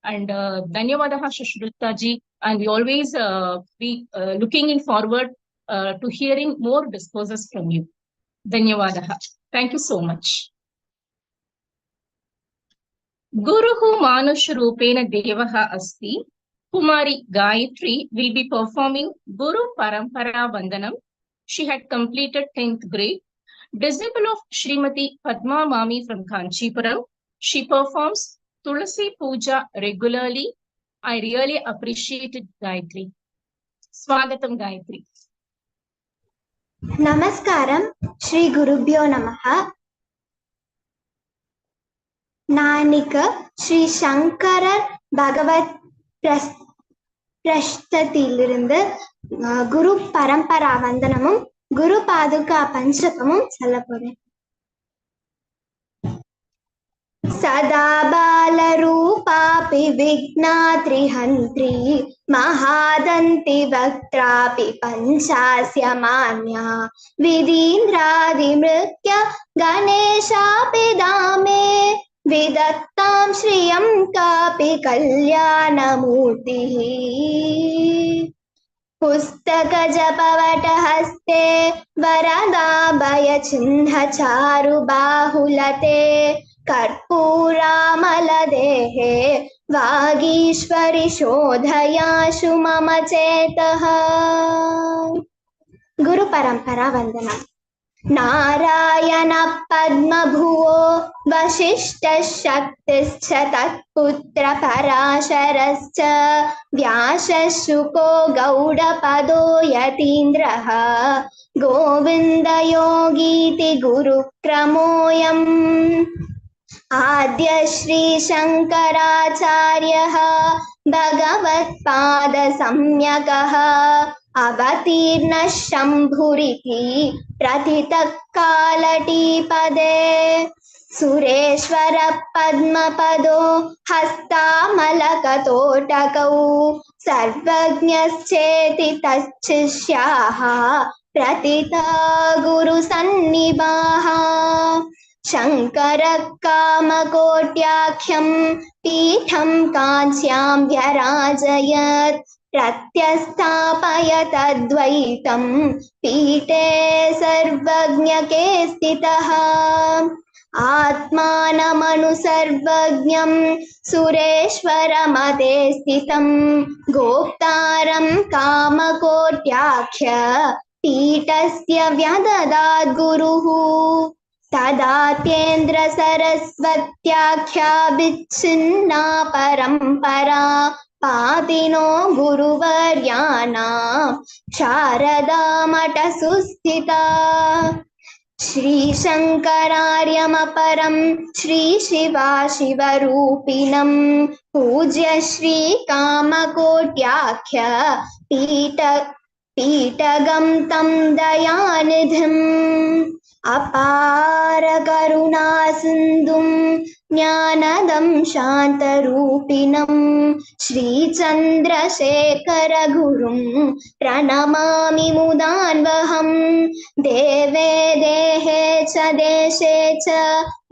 And Dhanyavadaha Sushrutha ji, and we always be looking forward to hearing more discourses from you. Dhanyavadaha. Thank you so much. Guruhu Manush Rupena Devaha Asti. Kumari Gayathri will be performing Guru Parampara Vandanam. She had completed 10th grade. Disciple of Srimati Padma Mami from Kanchipuram. She performs Tulasi Puja regularly. I really appreciated Gayathri. Swagatam Gayathri. Namaskaram, Shri Gurubhyo Namaha. Nanika Shri Shankara Bhagavad Prashthathilirundu குரு பரம்பரா வந்தனமும் குரு பாதுகா பஞ்சகமும் சொல்ல போறேன். सदा बालरूपापि विघ्नात्रिहन्त्री महादन्ति वक्त्रापि पञ्चास्य मान्या विधीन्द्रादिमृत्य गणेशापि दामे विदत्तां श्रियं कापि कल्याणमूर्तिः पुस्तकजपवटहस्ते वरदाभयचिह्नचारुबाहुलते कर्पूरामलदेहे वागीश्वरि शोधयाशु मम चेतः. गुरु परंपरा वंदना. नारायण पद्मभुवो वसिष्ठशक्तिश्च तत्पुत्र पराशरश्च व्यासशुको गौडपदो यतीन्द्रः गोविन्दयोगीति गुरुक्रमोऽयम्. आद्य श्री शंकराचार्यः भगवत्पादसम्यकः अवतीर्णः शम्भुरिति प्रथितः कालटीपदे सुरेश्वर पद्मपदो हस्तामलकतोटकौ सर्वज्ञश्चेति तच्छिष्याः प्रतिता गुरुसन्निभाः. शङ्करः कामकोट्याख्यं पीठं काञ्च्यां व्यराजयत् प्रत्यस्थापयतद्वैतं पीठे सर्वज्ञके स्थितः. आत्मानमनुसर्वज्ञं सुरेश्वरमते स्थितं गोप्तारं कामकोट्याख्य पीठस्य व्यददात् गुरुः. तदात्येन्द्र सरस्वत्याख्या विच्छिन्ना परम्परा पातिनो गुरुवर्याणां शारदा मठसुस्थिता. श्रीशङ्करार्यमपरं श्रीशिवाशिवरूपिणं पूज्य श्रीकामकोट्याख्य पीठगं तं दयानिधिम् अपार करुणा सिन्धुं ज्ञानदं शान्तरूपिणं श्रीचन्द्रशेखर गुरुं प्रणमामि मुदान्वहं. देवे देहे च देशे च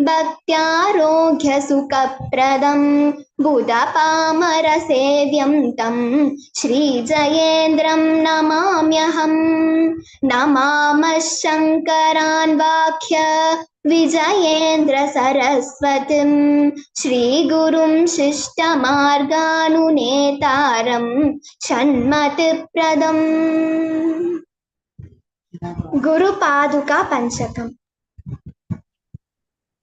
भक्त्यारोग्यसुखप्रदं बुधपामरसेव्यं तं श्रीजयेन्द्रं नमाम्यहम्. नमामः शङ्करान् वाक्य विजयेन्द्र सरस्वतीं श्रीगुरुं शिष्टमार्गानुनेतारं षण्मतिप्रदम्. गुरुपादुका पंचकम्.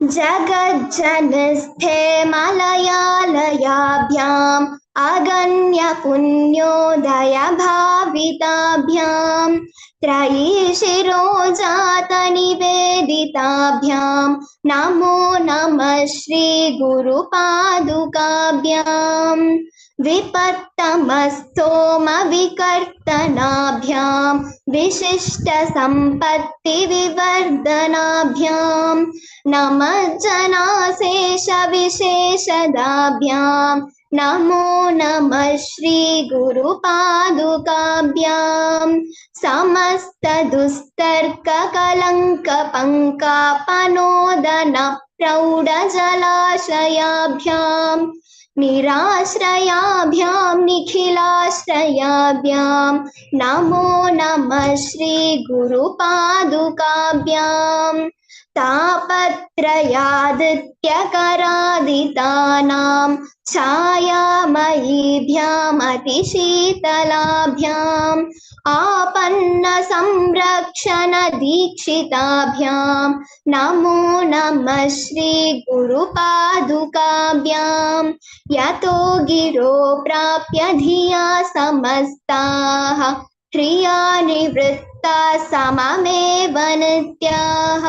जगज्जनस्थे मलयालयाभ्याम् अगण्य पुण्योदय भाविताभ्याम् त्रयी शिरोजात निवेदिताभ्याम् नमो नमः श्री गुरुपादुकाभ्याम्. विपत्तमस्तोम विकर्तनाभ्याम् विशिष्ट संपत्ति विवर्धनाभ्याम् नमः जनाशेष विशेषदाभ्याम् नमो नमः श्री गुरुपादुकाभ्याम्. समस्त दुस्तर्क कलंक पंकापनोदन प्रौढ़ जलाशयाभ्याम् निराश्रयाभ्याम् निखिलाश्रयाभ्याम् नमो नमः श्री गुरुपादुकाभ्याम्. तापत्रयादित्यकरादितानां छायामयीभ्यामतिशीतलाभ्याम् आपन्न संरक्षण दीक्षिताभ्याम् नमो नमः श्री गुरुपादुकाभ्याम्. यतो गिरो प्राप्य धिया समस्ताः ह्रिया निवृत्ता सममेव नित्याः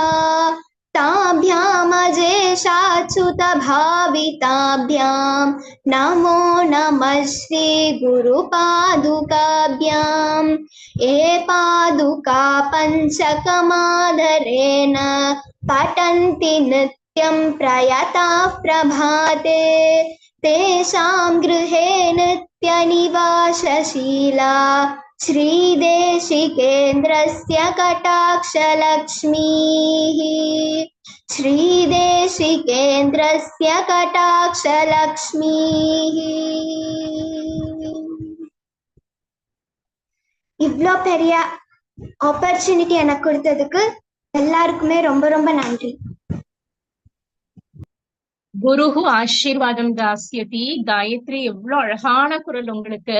ताभ्यामजे शेषाच्युत भाविताभ्यां नमो नमः श्री गुरुपादुकाभ्यां ये पादुका पञ्चकमादरेण पठन्ति नित्यं प्रयताः प्रभाते तेषां गृहे नित्यनिवासशीला श्रीदेशिकेन्द्रस्य कटाक्षलक्ष्मीः श्रीदेशिकेन्द्रस्य कटाक्षलक्ष्मीः. இவ்வளோ பெரிய ஆப்பர்ச்சுனிட்டி எனக்கு கொடுத்ததுக்கு எல்லாருக்குமே ரொம்ப ரொம்ப நன்றி. குருஹு ஆசீர்வாதம் தாஸ்யதி. காயத்ரி, எவ்வளவு அழகான குரல் உங்களுக்கு.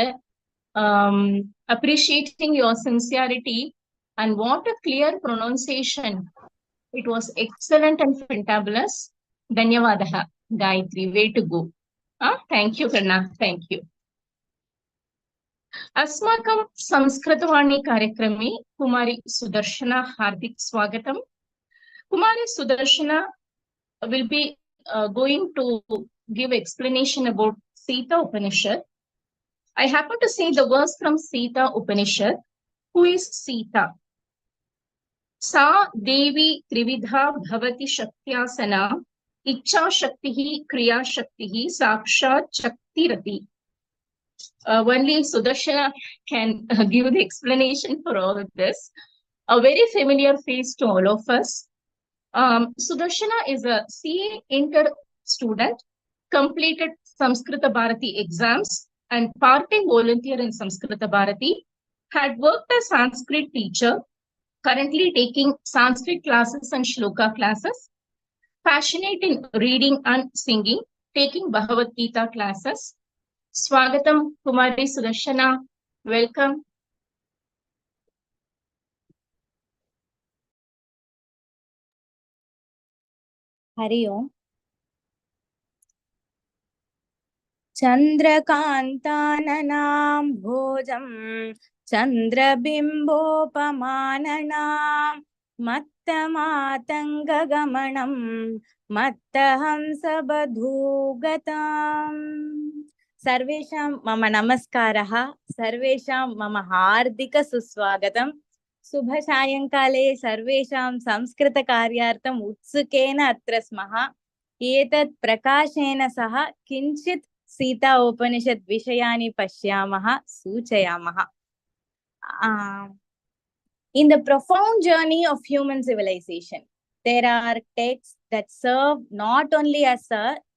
Appreciating your sincerity and what a clear pronunciation. It was excellent and fantabulous. Dhanyavadaha, Gayatri. Way to go. Thank you, Karna. Thank you. अस्माकं संस्कृतवाणी कार्यक्रमे कुमारी सुदर्शना हार्दिक स्वागतम. कुमारी Sudarshana will be going to give explanation about Sita Upanishad. I happen to say the verse from Sita Upanishad. Who is Sita? Sa Devi Trividha Bhavati Shaktyasana Icha Shaktihi Kriya Shaktihi Sakshat Shaktirati. Only Sudarshana can give the explanation for all of this. A very familiar face to all of us. Sudarshana is a CA Inter student, completed Samskrita Bharati exams and part-time volunteer in Samskrita Bharati, had worked as Sanskrit teacher, currently taking Sanskrit classes and Shloka classes, passionate in reading and singing, taking Bhagavad Gita classes. Swagatam, Kumari Sudarshana. Welcome. Hari Om. Chandrakantananam bhojam chandrabimbopamananam mattamatangamanam mattahamsabadhugatam. Sarvesham mama namaskaraha, sarvesham mama hardika suswagatam. Subhashayankale sarvesham samskrita karyartam utsukena atra smaha. एतत् प्रकाशेन सह किंचित सीता उपनिषद विषयानि पश्यामः सूचयामः. In the profound journey of human civilization, there are texts that serve not only as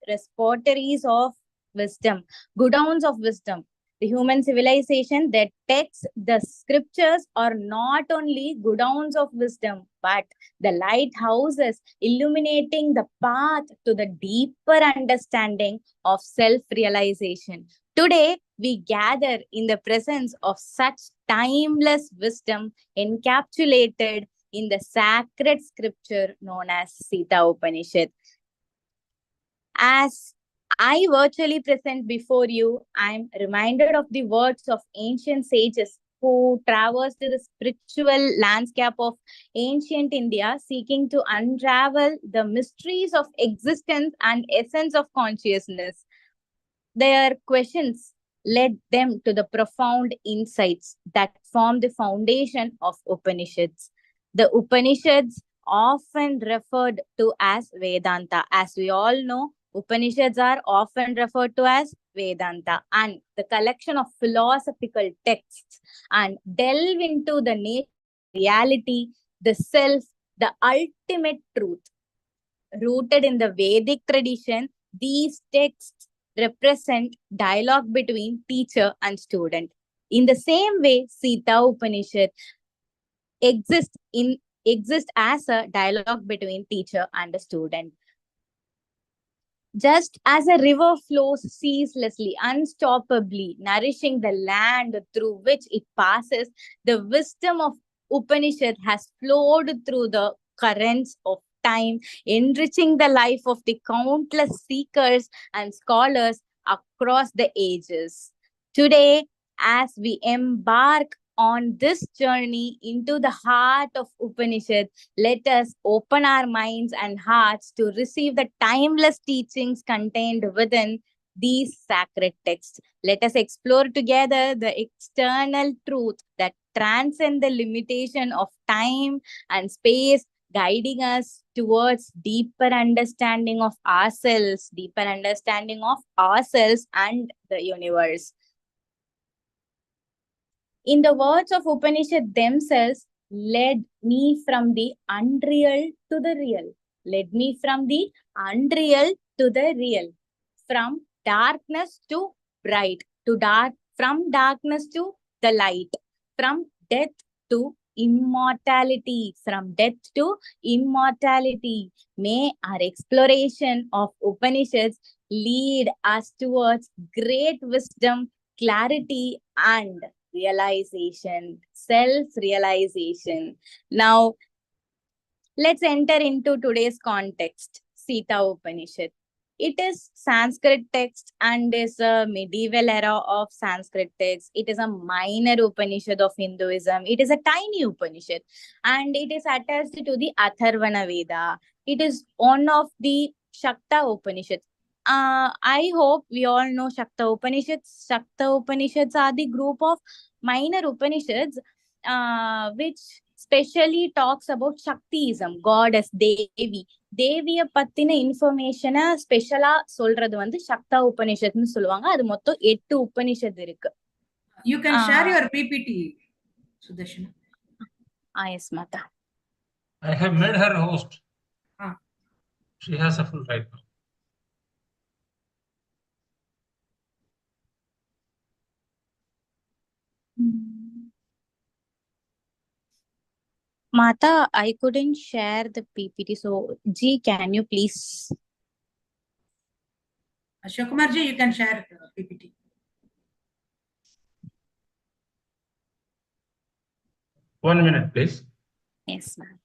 repositories of wisdom, godowns of wisdom. The human civilization, their texts, the scriptures are not only godowns of wisdom, but the lighthouses illuminating the path to the deeper understanding of self-realization. Today, we gather in the presence of such timeless wisdom encapsulated in the sacred scripture known as Sita Upanishad. As I virtually present before you, I'm reminded of the words of ancient sages who traversed the spiritual landscape of ancient India, seeking to unravel the mysteries of existence and essence of consciousness. Their questions led them to the profound insights that form the foundation of Upanishads. The Upanishads, often referred to as Vedanta. As we all know, Upanishads are often referred to as Vedanta, and the collection of philosophical texts and delve into the nature, reality, the self, the ultimate truth. Rooted in the Vedic tradition, these texts represent dialogue between teacher and student. In the same way, Sita Upanishad exists as a dialogue between teacher and a student. Just as a river flows ceaselessly, unstoppably, nourishing the land through which it passes, the wisdom of Upanishad has flowed through the currents of time, enriching the life of the countless seekers and scholars across the ages. Today, as we embark on this journey into the heart of Upanishad, let us open our minds and hearts to receive the timeless teachings contained within these sacred texts. Let us explore together the external truth that transcend the limitation of time and space, guiding us towards deeper understanding of ourselves and the universe. In the words of Upanishad themselves, led me from the unreal to the real. Led me from the unreal to the real. From darkness to bright, from darkness to the light, from death to immortality, May our exploration of Upanishads lead us towards great wisdom, clarity, and self-realization. Now, let's enter into today's context, Sita Upanishad. It is Sanskrit text and is a medieval era of Sanskrit text. It is a minor Upanishad of Hinduism. It is a tiny Upanishad and it is attached to the Atharvana Veda. It is one of the Shakta Upanishads. I hope we all know Shakta Upanishads. Shakta Upanishads are the group of minor Upanishads which specially talks about Shaktiism, goddess, Devi. தேவிய பத்தின இன்ஃபர்மேஷனை ஸ்பெஷலா சொல்றது வந்து சக்தா உபனிஷத்னு சொல்லுவாங்க. அது மொத்தம் 8 உபனிஷத் இருக்கு. You can share your PPT, Sudarshana. Yes, Mata. I have made her host. She has a full right now. Mata, I couldn't share the PPT. So, G, can you please? Ashok Kumar ji, you can share PPT. One minute, please. Yes, ma'am.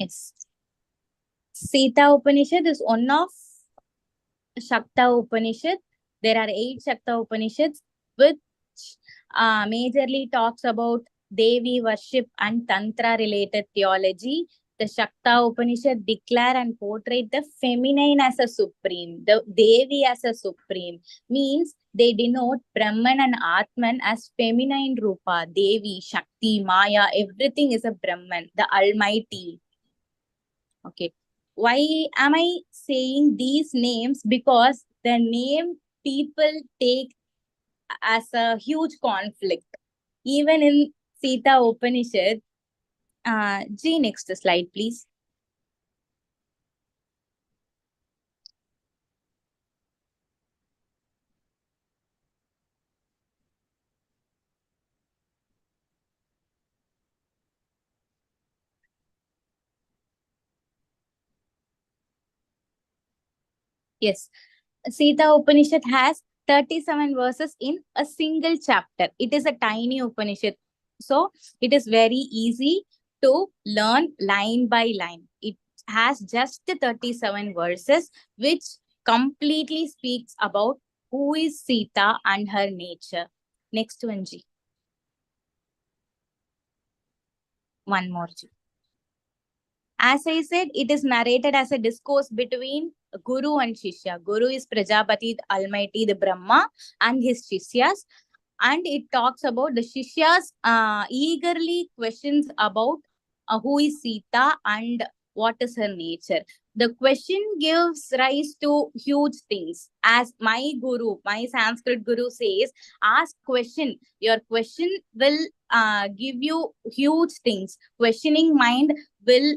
Yes. Sita Upanishad is one of Shakta Upanishad. There are 8 Shakta Upanishads which majorly talks about Devi worship and Tantra related theology. The Shakta Upanishad declare and portray the feminine as a supreme, the Devi as a supreme. Means they denote Brahman and Atman as feminine Rupa, Devi, Shakti, Maya, everything is a Brahman, the Almighty. Okay. Why am I saying these names? Because the name people take as a huge conflict. Even in Sita Upanishad. G, next slide, please. Yes. Sita Upanishad has 37 verses in a single chapter. It is a tiny Upanishad. So, it is very easy to learn line by line. It has just 37 verses, which completely speaks about who is Sita and her nature. Next one, G. One more, G. As I said, it is narrated as a discourse between Guru and Shishya. Guru is Prajapati, the Almighty, the Brahma, and his Shishyas. And it talks about the Shishyas eagerly questions about who is Sita and what is her nature. The question gives rise to huge things. As my Guru, my Sanskrit Guru says, ask question. Your question will give you huge things. Questioning mind will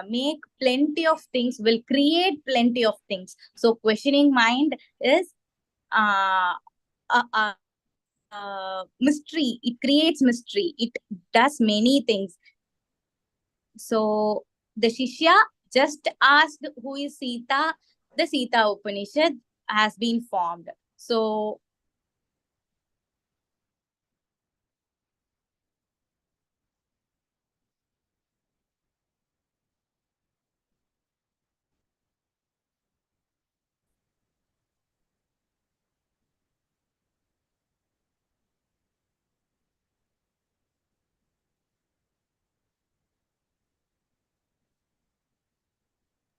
make plenty of things, will create plenty of things. So questioning mind is mystery. It creates mystery. It does many things. So the Shishya just asked who is Sita the Sita Upanishad has been formed. So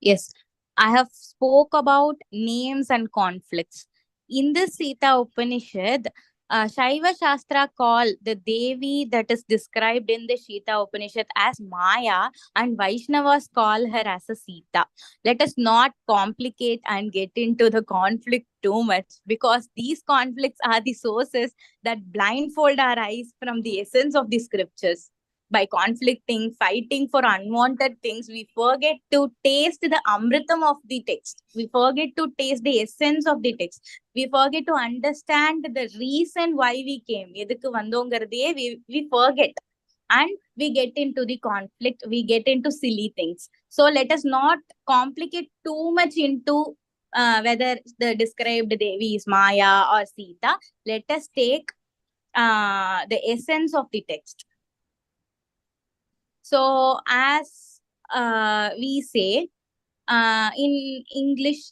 yes, I have spoke about names and conflicts. In the Sita Upanishad, Shaiva Shastra call the Devi that is described in the Sita Upanishad as Maya, and Vaishnavas call her as a Sita. Let us not complicate and get into the conflict too much, because these conflicts are the sources that blindfold our eyes from the essence of the scriptures. By conflicting, fighting for unwanted things, we forget to taste the amritam of the text. We forget to taste the essence of the text. We forget to understand the reason why we came. We forget. And we get into the conflict. We get into silly things. So let us not complicate too much into whether the described Devi is Maya or Sita. Let us take the essence of the text. So as we say in English,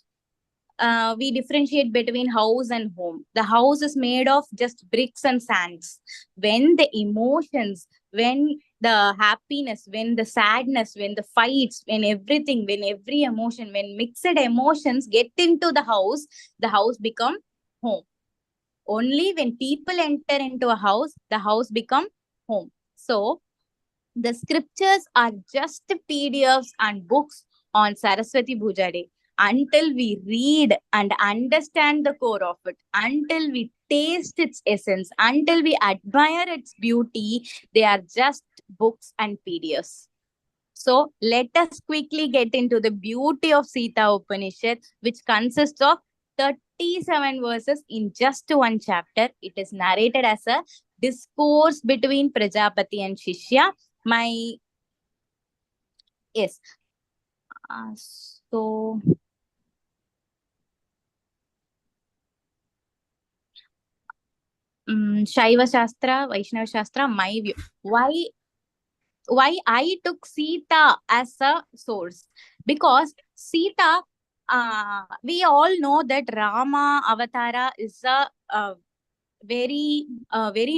we differentiate between house and home. The house is made of just bricks and sands. When the emotions, when the happiness, when the sadness, when the fights, when everything, when every emotion, when mixed emotions get into the house become home. Only when people enter into a house, the house become home. So the scriptures are just PDFs and books on Saraswati Puja Day. Until we read and understand the core of it, until we taste its essence, until we admire its beauty, they are just books and PDFs. So let us quickly get into the beauty of Sita Upanishad, which consists of 37 verses in just one chapter. It is narrated as a discourse between Prajapati and Shishya. So Shaiva Shastra, Vaishnava Shastra, my view. Why I took Sita as a source? Because Sita, we all know that Rama Avatara is a very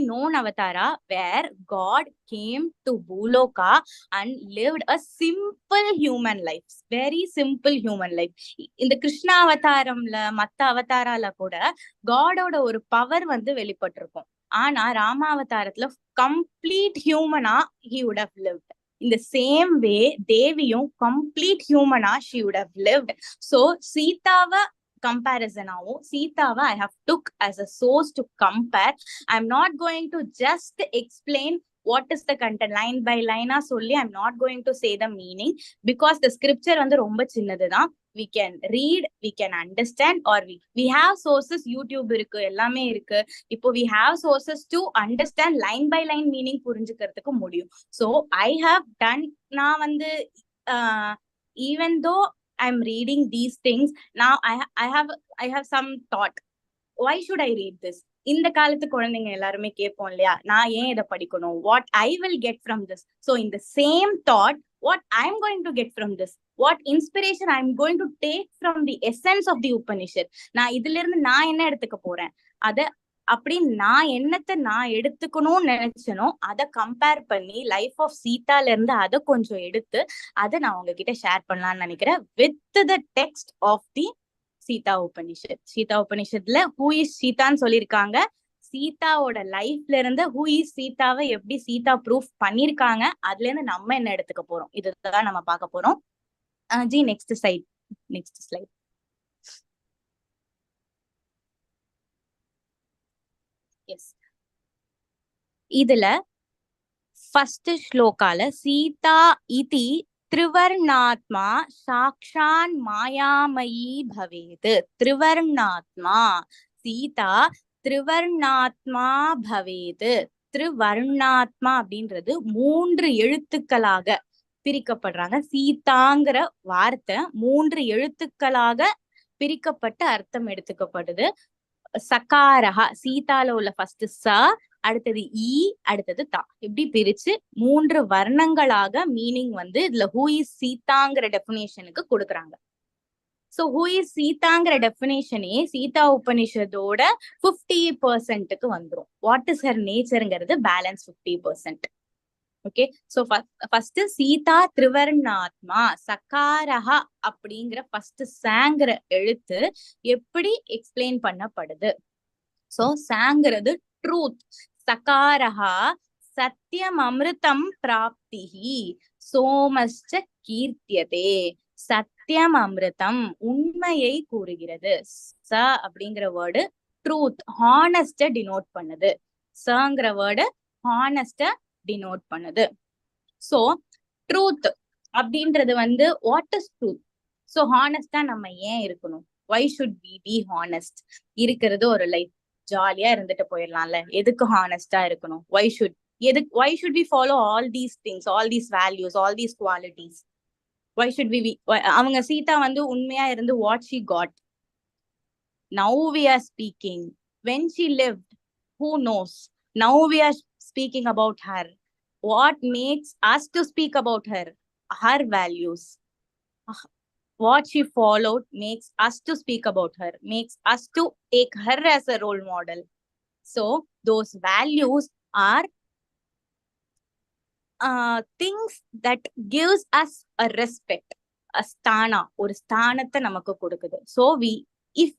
known avatara where God came to Bhuloka and lived a simple human life, very simple human life. In the Krishna avataramla, Matta avatarala kuda God oda oru power vandu velipattirukum. Ana Rama avataratla complete humana he would have lived. In the same way, Deviyum complete humana she would have lived. So Sitava comparison now, Sitava I have took as a source to compare. I'm not going to just explain what is the content line by line solli. I'm not going to say the meaning, because the scripture vandu romba chinnadudha. We can read, we can understand, or we have sources. YouTube irukku, ellame irukku. Ipo we have sources to understand line by line meaning purinjikradhukku mudiyum. So I have done na vandu even though I'm reading these things now, I have some thought. Why should I read this? இந்த காலத்து குழந்தைங்க எல்லாருமே கேட்போம் இல்லையா, நான் ஏன் இதை படிக்கணும்? What I will get from this? So in the same thought, what I'm going to get from this? What inspiration I'm going to take from the essence of the Upanishad? நான் இதுல இருந்து நான் என்ன எடுத்துக்க போறேன்? அத அப்படி நான் என்னத்தை நான் எடுத்துக்கணும்னு நினைச்சனோ அதை கம்பேர் பண்ணி லைஃப் ஆஃப் சீதால இருந்து அதை கொஞ்சம் எடுத்து அதை நான் உங்ககிட்ட ஷேர் பண்ணலாம்னு நினைக்கிறேன் with the text of the Sita Upanishad. Sita உபனிஷத்துல ஹூ இஸ் சீதான்னு சொல்லியிருக்காங்க. சீதாவோட லைஃப்ல இருந்து ஹூ இஸ் சீதாவை எப்படி சீதா ப்ரூஃப் பண்ணிருக்காங்க, அதுல இருந்து நம்ம என்ன எடுத்துக்க போறோம், இதுதான் நம்ம பார்க்க போறோம். Ji next slide. எஸ், இதுல ஃபர்ஸ்ட் ஸ்லோகால சீதா இதி त्रिवर्णात्मा சாக்ஷான் மாயாமயி பவேத். त्रिवर्णात्मा சீதா त्रिवर्णात्मा பவேத். त्रिवर्णात्मा அப்படின்றது 3 எழுத்துக்களாக பிரிக்கப்படுறாங்க. சீதாங்கிற வார்த்தை 3 எழுத்துக்களாக பிரிக்கப்பட்டு அர்த்தம் எடுத்துக்கப்படுது. சகாரஹா, சீதால உள்ள ஃபர்ஸ்ட் ச, அடுத்தது ஈ, அடுத்தது தா, இப்படி பிரிச்சு 3 வர்ணங்களாக மீனிங் வந்து இதுல ஹூ இஸ் சீதாங்கிற டெபினேஷனுக்கு கொடுக்குறாங்க. சோ ஹூ இஸ் சீதாங்கிற டெபினேஷனே சீதா உபனிஷதோட 50%க்கு வந்துரும். வாட் இஸ் ஹர் நேச்சர்ங்கிறது balance 50%. Okay, so first Sita திரிவர்ணாத்மா சகாரஹா அப்படிங்கிற ஃபர்ஸ்ட் சாங்கிற எழுத்து எப்படி எக்ஸ்பிளைன் பண்ணப்படுது? சோ சாங்கிறது ட்ரூத், சகாரஹா சத்தியம் அமிர்தம் பிராப்திஹி சோமஸ்ச கீர்த்தியதே. சத்தியம் அமிர்தம் உண்மையை கூறுகிறது. ச அப்படிங்கிற வேர்டு ட்ரூத், ஹானஸ்ட டினோட் பண்ணுது. சங்கிற வேர்டு ஹானஸ்ட டினோட் பண்ணுது. சோ ட்ரூத் அப்படின்றது வந்து வாட் இஸ் ட்ரூத்? சோ ஹானஸ்டா நம்ம ஏன் இருக்கணும்? Why should we be honest? இருக்கிறது ஒரு லைஃப், ஜாலியா இருந்துட்டு போயிடலாம்ல, எதுக்கு ஹானஸ்டா இருக்கணும்? Why should we follow all these things, all these values, all these qualities? Why should we அவங்க சீதா வந்து உண்மையா இருந்து what she got? Now we are speaking. when she lived, who knows? Now we are speaking about her. What makes us to speak about her? Her values. What she followed makes us to speak about her, makes us to take her as a role model. So those values are things that gives us a respect, a sthana, ஒரு ஸ்தானத்தை நமக்கு கொடுக்குது. So if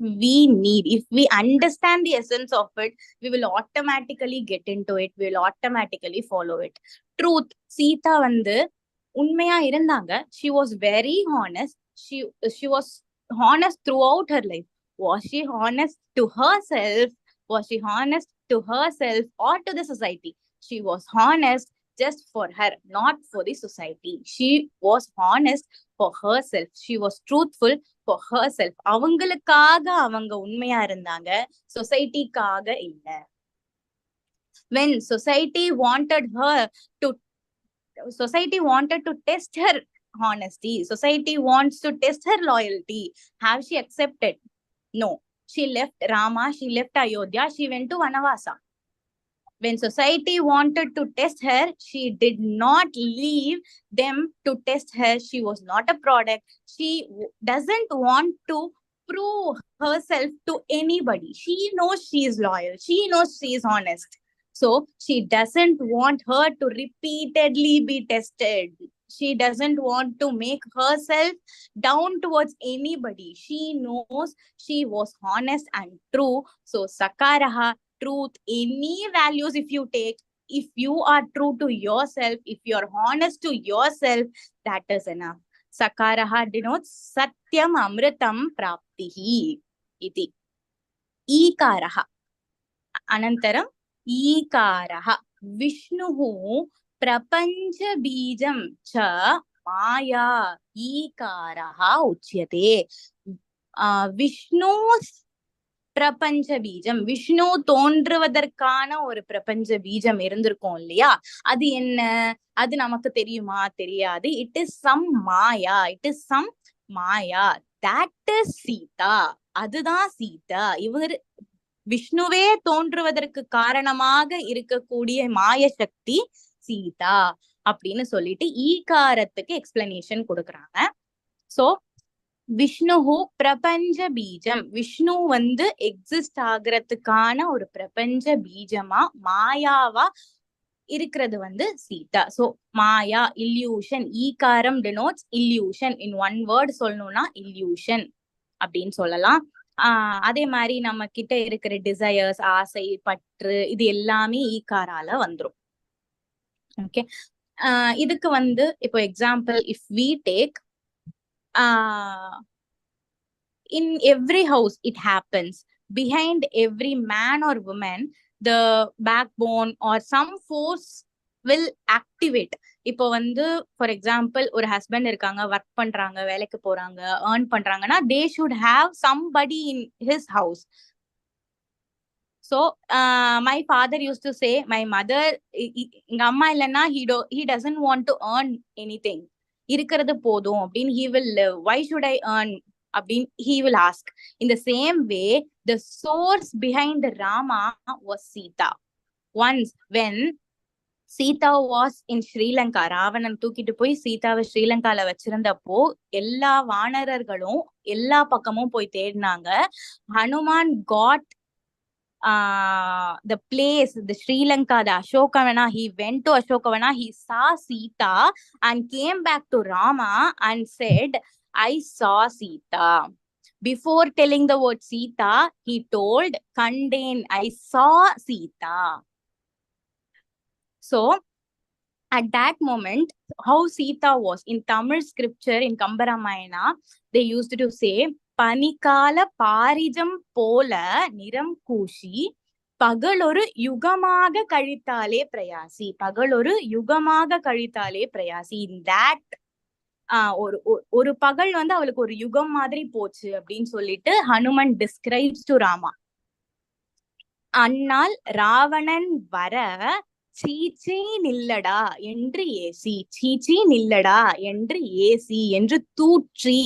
we understand the essence of it, we will automatically get into it, we will automatically follow it. Truth, Sita வந்து உண்மையா இருந்தாங்க. She was very honest. She was honest throughout her life. Was she honest to herself? Was she honest to herself or to the society? She was honest just for her, not for the society. She was honest for herself. She was truthful for herself. அவங்களுக்காக அவங்க உண்மையா இருந்தாங்க, சொசைட்டிக்காக இல்ல. When society wanted to test her honesty, society wants to test her loyalty, have she accepted? No. She left Rama, she left Ayodhya, she went to Vanavasa. When society wanted to test her, she did not leave them to test her. She was not a product. She doesn't want to prove herself to anybody. She knows she is loyal. She knows she is honest. So she doesn't want her to repeatedly be tested. She doesn't want to make herself down towards anybody. She knows she was honest and true. So Sakaraha, truth, any values if you take, if you are true to yourself, if you are honest to yourself, that is enough. Sakaraha denotes satyam amritam praptihi iti. Ikaraha anantaram ikaraha Vishnuhu prapancha bijam cha maya ikaraha uchyate. Vishnu's பிரபஞ்ச பீஜம், விஷ்ணு தோன்றுவதற்கான ஒரு பிரபஞ்ச பீஜம் இருந்திருக்கும் இல்லையா? அது என்ன? அது நமக்கு தெரியுமா? தெரியாது. It is some Maya, it is some Maya. That is Sita, அதுதான் சீதா. இவர் விஷ்ணுவே தோன்றுவதற்கு காரணமாக இருக்கக்கூடிய மாய சக்தி சீதா அப்படின்னு சொல்லிட்டு ஈகாரத்துக்கு எக்ஸ்பிளனேஷன் கொடுக்குறாங்க. சோ விஷ்ணுஹு பிரபஞ்ச பீஜம், விஷ்ணு வந்து எக்ஸிஸ்ட் ஆகிறதுக்கான ஒரு பிரபஞ்ச பீஜமா மாயாவா இருக்கிறது வந்து சீதா. So maya, illusion. ஈகாரம் denotes illusion. in one word சொல்லணும்னா illusion அப்படின்னு சொல்லலாம். அதே மாதிரி நம்ம கிட்ட இருக்கிற டிசையர்ஸ், ஆசை, பற்று, இது எல்லாமே ஈகாரால வந்துரும். ஓகே, இதுக்கு வந்து இப்போ example if we take, in every house it happens. Behind every man or woman, the backbone or some force will activate. இப்போ வந்து ஃபார் எக்ஸாம்பிள் ஒரு ஹஸ்பண்ட் இருக்காங்க, ஒர்க் பண்றாங்க, வேலைக்கு போறாங்க, ஏர்ன் பண்றாங்கன்னா they should have somebody in his house. So my father used to say, my mother, எங்க அம்மா இல்லைன்னா he doesn't want to earn anything. இருக்கிறது போதும் அப்படின்னு he will live. Why should I earn? he will ask. In the same way, the source behind Rama was Sita. Once when Sita was in Sri Lanka, Ravanan தூக்கிட்டு போய் சீதாவை ஸ்ரீலங்கால வச்சிருந்தப்போ எல்லா வானரர்களும் எல்லா பக்கமும் போய் தேடினாங்க. Hanuman got the place, the Sri Lanka, the Ashokavana. He went to Ashokavana, he saw Sita and came back to Rama and said, I saw Sita. Before telling the word Sita, he told, Kanden, I saw Sita. So, at that moment, how Sita was in Tamil scripture, in Kambaramayana, they used to say, Panikala parijam pola niram kushi, pagaloru yugamaga kalitale prayasi. Pagaloru yugamaga kalitale prayasi. In that, ஒரு பகல் வந்து அவளுக்கு ஒரு யுகம் மாதிரி போச்சு அப்படின்னு சொல்லிட்டு ஹனுமன் டிஸ்கிரைப்ஸ் டு ராமா. அன்னால் ராவணன் வர சீச்சி நில்லடா என்று ஏசி, சீச்சி நில்லடா என்று ஏசி என்று தூற்றி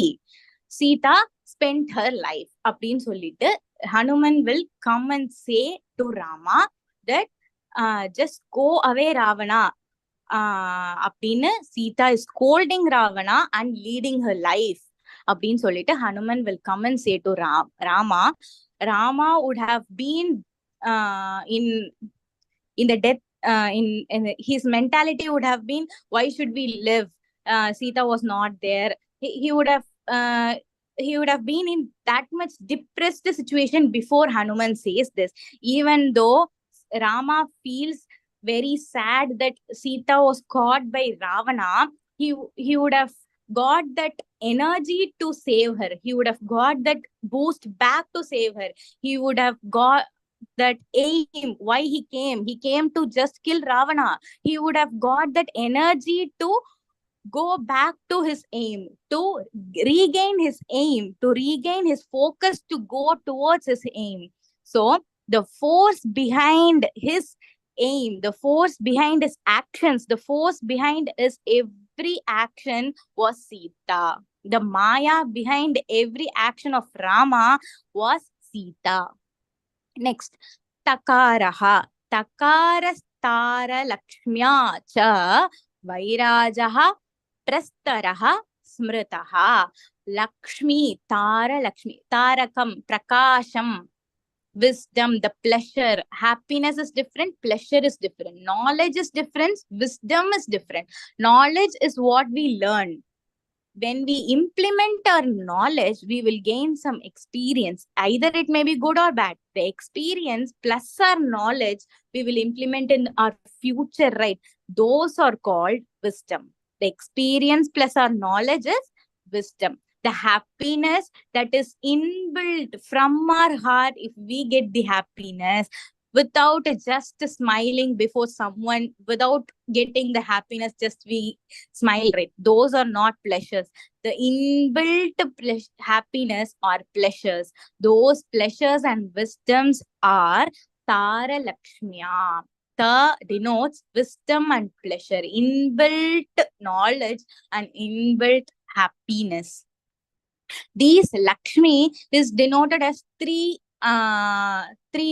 சீதா spent her life அப்படின்னு சொல்லிட்டு Hanuman will come and say to Rama that just go away Ravana அப்படின்னு Sita is scolding Ravana and leading her life அப்படின்னு சொல்லிட்டு Hanuman will come and say to Rama. Rama would have been in the death, in his mentality would have been, why should we live? Sita was not there. He would have been in that much depressed situation before Hanuman says this. Even though Rama feels very sad that Sita was caught by Ravana, he would have got that energy to save her. He would have got that boost back to save her. He would have got that aim, why he came to just kill Ravana. He would have got that energy to go back to his aim, to regain his aim, to regain his focus, to go towards his aim. So the force behind his aim, the force behind his actions, the force behind his every action was Sita. The Maya behind every action of Rama was Sita. Next, Takaraha. Takarastara Lakshmya cha Vairajaha Prastaraha Smritaha. Lakshmi, Tara Lakshmi. Tarakam, Prakasham, wisdom, the pleasure. Happiness is different, pleasure is different. Knowledge is different, wisdom is different. Knowledge is what we learn. When we implement our knowledge, we will gain some experience. Either it may be good or bad. The experience plus our knowledge, we will implement in our future, right? Those are called wisdom. The experience plus our knowledge is wisdom. The happiness that is inbuilt from our heart, if we get the happiness without just smiling before someone, without getting the happiness, just we smile, right? Those are not pleasures. The inbuilt happiness are pleasures. Those pleasures and wisdoms are Tara Lakshmiya. Ta denotes wisdom and pleasure, inbuilt knowledge and inbuilt happiness. These Lakshmi is denoted as three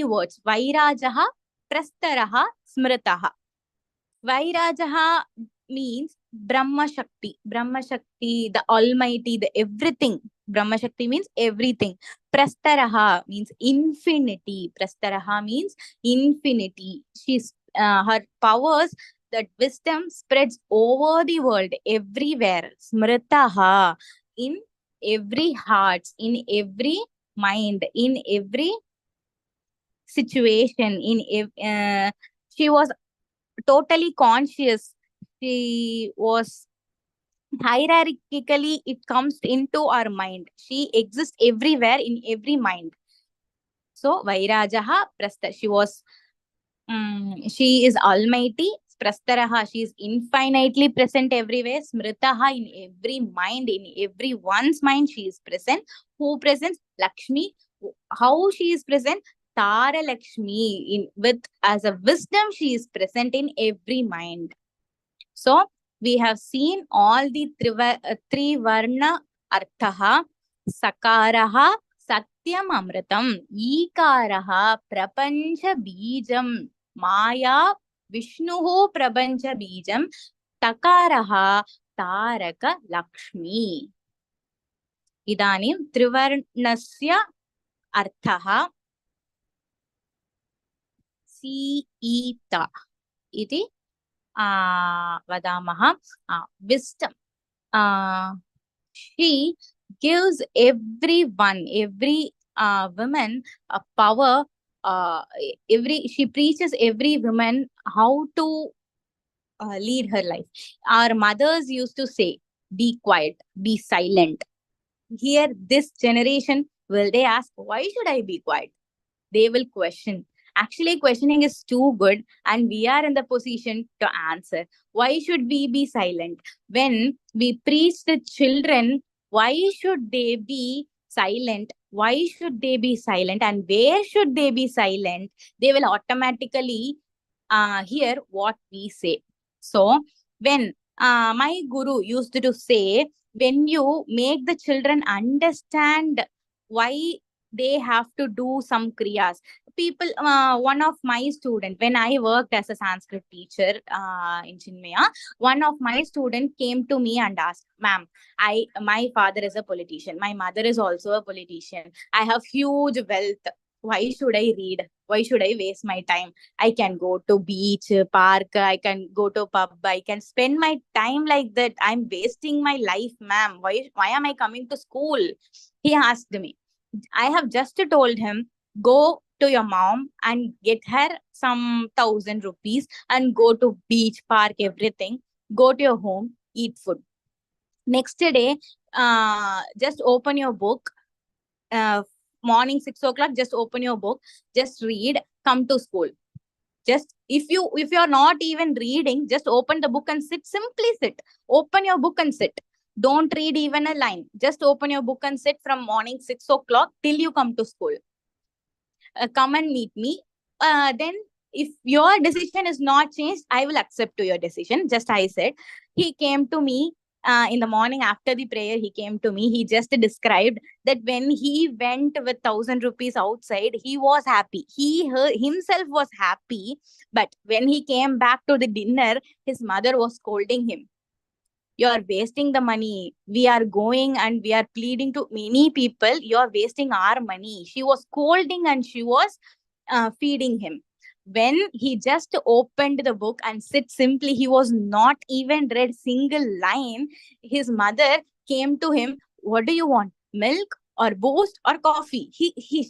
words: Vairajaha, Prastaraha, Smritaha. Vairajaha means Brahma Shakti. Brahma Shakti, the Almighty, the everything. Brahma Shakti means everything. Prastaraha means infinity. Prastaraha means infinity. She's her powers, that wisdom spreads over the world, everywhere. Smritaha, in every heart, in every mind, in every situation. She was totally conscious. She was hierarchically, it comes into our mind. She exists everywhere, in every mind. So Vairajaha Prasta, she is almighty. Prastaraha, she is infinitely present everywhere. Smritaha, in every mind, in everyone's mind she is present. Who presents? Lakshmi. How she is present? Tara Lakshmi, as a wisdom she is present in every mind. So we have seen all the three varna arthaha. Sakaraha Satyam Amritam. Ikaraha Prapancha Bijam. Maya Vishnuhu Prapancha Bijam. Takaraha Taraka Lakshmi. Idanim Trivarnasya Arthaha Sita. Iti Vadamaha. Wisdom. She gives every woman a power. She preaches every woman how to lead her life. Our mothers used to say, "Be quiet, be silent." Here, this generation, will they ask, "Why should I be quiet?" They will question. Actually, questioning is too good, and we are in the position to answer. Why should we be silent? When we preach the children, why should they be silent? Why should they be silent? And where should they be silent? They will automatically hear what we say. So, when my guru used to say, when you make the children understand why they have to do some kriyas. People, one of my student, when I worked as a Sanskrit teacher in Chinmaya, one of my student came to me and asked, "Ma'am, my father is a politician. My mother is also a politician. I have huge wealth. Why should I read? Why should I waste my time? I can go to beach, park, I can go to pub, I can spend my time like that. I'm wasting my life, ma'am. Why am I coming to school?" He asked me. I have just told him, "Go to your mom and get her some 1,000 rupees and go to beach, park, everything. Go to your home, eat food. Next day, just open your book. Morning 6 o'clock, just open your book, just read, come to school." Just if you're not even reading, just open the book and sit. Simply sit. Open your book and sit. Don't read even a line. Just open your book and sit from morning 6 o'clock till you come to school. Come and meet me. Then if your decision is not changed, I will accept to your decision. Just I said. He came to me in the morning after the prayer. He came to me. He just described that when he went with 1,000 rupees outside, he was happy. He himself was happy. But when he came back to the dinner, his mother was scolding him. "You are wasting the money. We are going and we are pleading to many people. You are wasting our money." She was scolding and she was feeding him. When he just opened the book and sit simply, he was not even read single line. His mother came to him. "What do you want? Milk or boost or coffee?"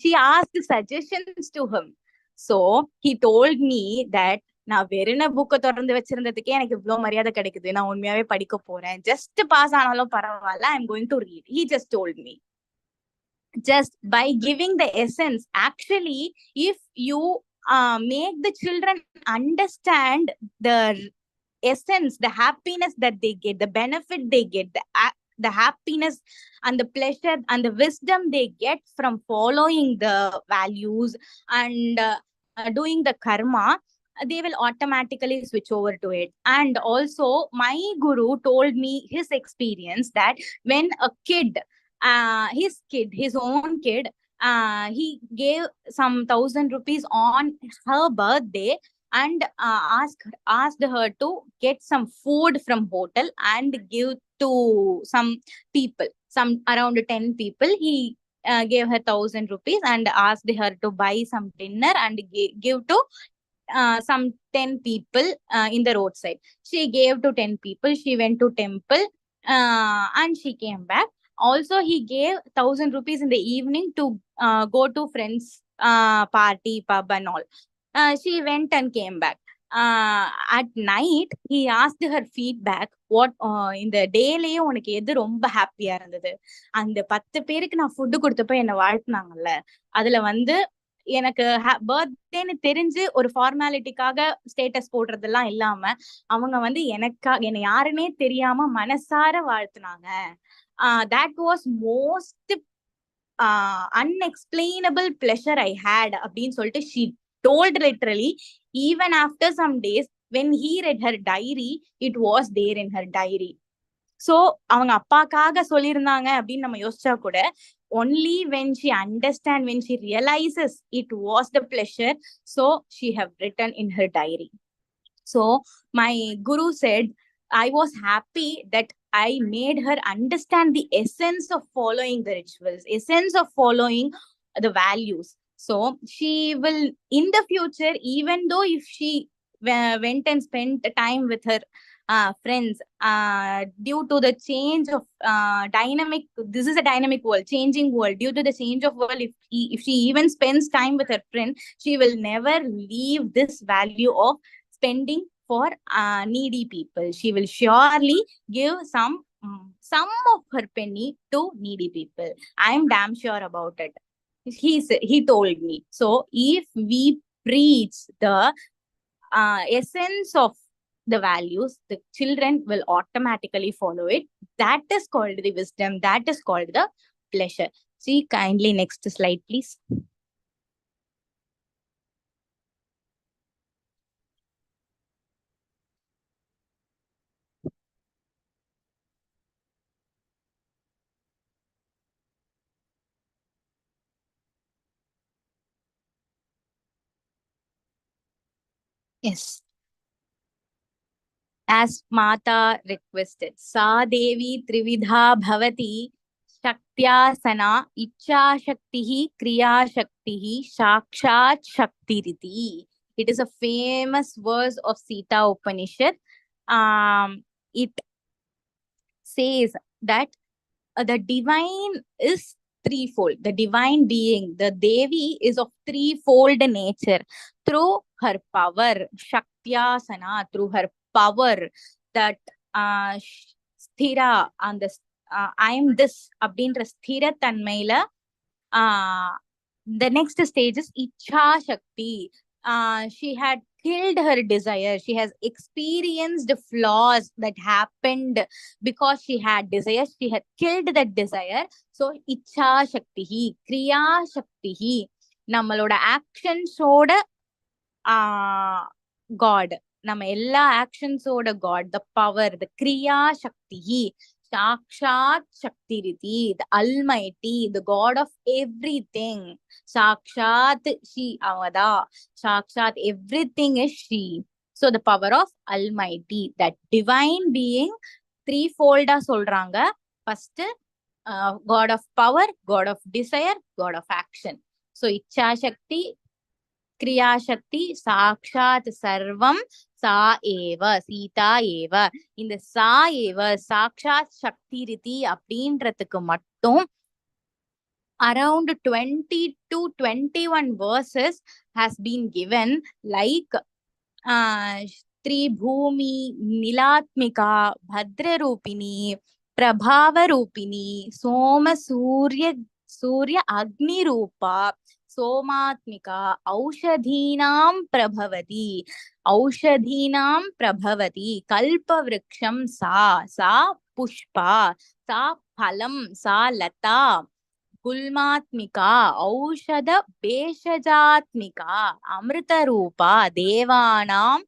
She asked suggestions to him. So he told me that, "நான் வெறும் புக்கை திறந்து வச்சிருந்ததுக்கே எனக்கு இவ்வளவு மரியாதை கிடைக்குது. நான் உண்மையாவே படிக்க போறேன். ஜஸ்ட் பாஸ் ஆனாலும் பரவாயில்ல. I'm going to read." He just told me. Just by giving the essence, actually, if you make the children understand the essence, the happiness that they get, the benefit they get, the happiness and the pleasure and the wisdom they get from following the values and doing the karma, they will automatically switch over to it. And also, my guru told me his experience that when a kid, his own kid, he gave some 1,000 rupees on her birthday and asked her to get some food from hotel and give to some people, some around 10 people. He gave her 1,000 rupees and asked her to buy some dinner and give to some 10 people in the roadside. She gave to 10 people. She went to temple and she came back. Also, he gave 1,000 rupees in the evening to go to friends party, pub and all. She went and came back. At night, he asked her feedback. What in the டேலயே உனக்கு எது ரொம்ப ஹாப்பியா இருந்தது? அந்த 10 பேருக்கு நான் food கொடுத்தப்ப என்ன வாழ்த்துனாங்கல்ல, அதுல வந்து எனக்கு பர்த்டேன்னு தெரிஞ்சு ஒரு ஃபார்மாலிட்டிக்காக ஸ்டேட்டஸ் போடுறதெல்லாம் இல்லாம அவங்க வந்து என்னை யாருன்னே தெரியாம மனசார வாழ்த்துனாங்க. That was most unexplainable pleasure I had அப்படின்னு சொல்லிட்டு she told literally. Even after some days, when he read her diary, it was there in her diary. So அவங்க அப்பாக்காக சொல்லியிருந்தாங்க அப்படின்னு நம்ம யோசிச்சா கூட, only when she understand, when she realizes it was the pleasure, so she have written in her diary. So my guru said, I was happy that I made her understand the essence of following the rituals, essence of following the values. So she will, in the future, even though if she went and spent time with her friends, due to the change of dynamic, this is a dynamic world, changing world, due to the change of world, if she even spends time with her friend, she will never leave this value of spending for needy people. She will surely give some of her penny to needy people. I am damn sure about it. He told me. So if we preach the essence of the values, the children will automatically follow it. That is called the wisdom. That is called the pleasure. See kindly next slide, please. Yes. As Mata requested, Sa Devi Trividha Bhavati Shaktyasana Icha Shaktihi Kriya Shaktihi Shakshat Shaktiriti. It is a famous verse of Sita Upanishad. It says that the divine is threefold. The divine being, the Devi, is of threefold nature. Through her power, Shaktyasana, through her power, that sthira, on the I am this abdinra sthira tanmaila. The next stage is Icha Shakti. She had killed her desire. She has experienced flaws that happened because she had desire. She had killed that desire. So, Icha Shakti, Kriya Shakti, nammaloda actions oda God. Nama ella actions oda God, the power, the Kriya Shakti, Sakshat Shaktiriti, the Almighty, the God of everything. Sakshat, she avada. Sakshat, everything is she. So the power of Almighty, that divine being, threefold solranga. First, God of power, God of desire, God of action. So Icha Shakti, Kriya Shakti, Sakshat Sarvam, Sa Eva, Sita Eva. In the Sa Eva, Sakshat Shakti Riti அப்படின்றதுக்கு மட்டும் around 20 to 21 verses has been given, like Tri Bhumi, Nilatmika, Bhadra Rupini, Prabhava Rupini, Soma Surya Agni Rupa, Somatmika, Aushadhinam Prabhavati, Aushadhinam Prabhavati, Kalpa Vriksham Sa Pushpa, Sa Phalam, Sa Lata, Gulmatmika, Aushada Beshajatmika, Amrita Rupa, Devanam,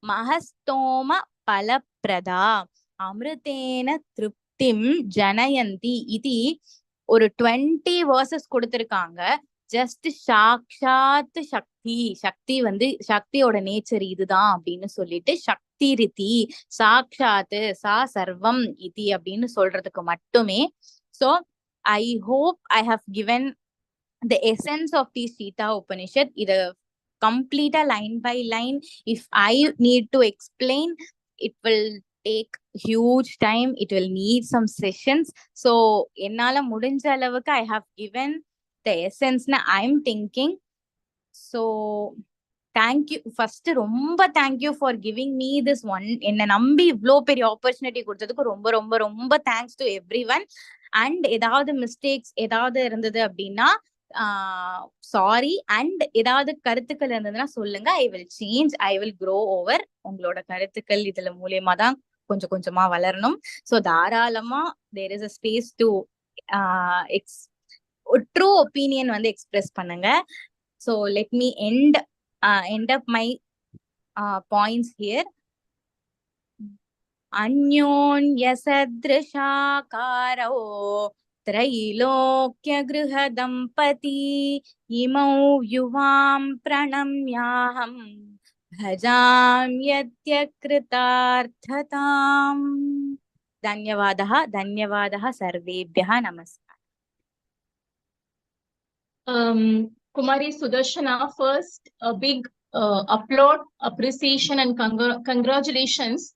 Mahastoma Palaprada, Amritena Triptim Janayanti. Iti ஒரு 20 verses கொடுத்திருக்காங்க. Just சாக்ஷாத் சக்தி, சக்தி வந்து சக்தியோட nature இதுதான் அப்படின்னு சொல்லிட்டு சக்தி ரிதி, சாக்ஷாத் சா சர்வம் இதி அப்படின்னு சொல்றதுக்கு மட்டுமே. So I hope I have given the essence of the Sita Upanishad. Idu complete line by line. If I need to explain, it will take huge time. It will need some sessions. So ennala mudinja alavukku I have given the essence na I am thinking. So thank you. First romba thank you for giving me this one. Enna nambi ivlo periya opportunity கொடுத்ததுக்கு ரொம்ப ரொம்ப ரொம்ப thanks to everyone. And ஏதாவது mistakes ஏதாவது இருந்தது அப்படின்னா sorry. And ஏதாவது கருத்துக்கள் இருந்ததுன்னா சொல்லுங்க. I will change, I will grow over. உங்களோட கருத்துக்கள் இதுல மூலியமா தான் கொஞ்சம் கொஞ்சமா வளரணும். ஸோ தாராளமா there is a space to true opinion வந்து எக்ஸ்பிரஸ் பண்ணுங்க. So let me end up my points here. अन्योन्यसदृशाकारौ त्रैलोक्यगृहदम्पती इमौ युवां प्रणम्याहं भजाम्यत्यकृतार्थताम्। धन्यवादः धन्यवादः सर्वेभ्यः नमस्कारः। Kumari Sudarshana, first a big applaud, appreciation and congratulations.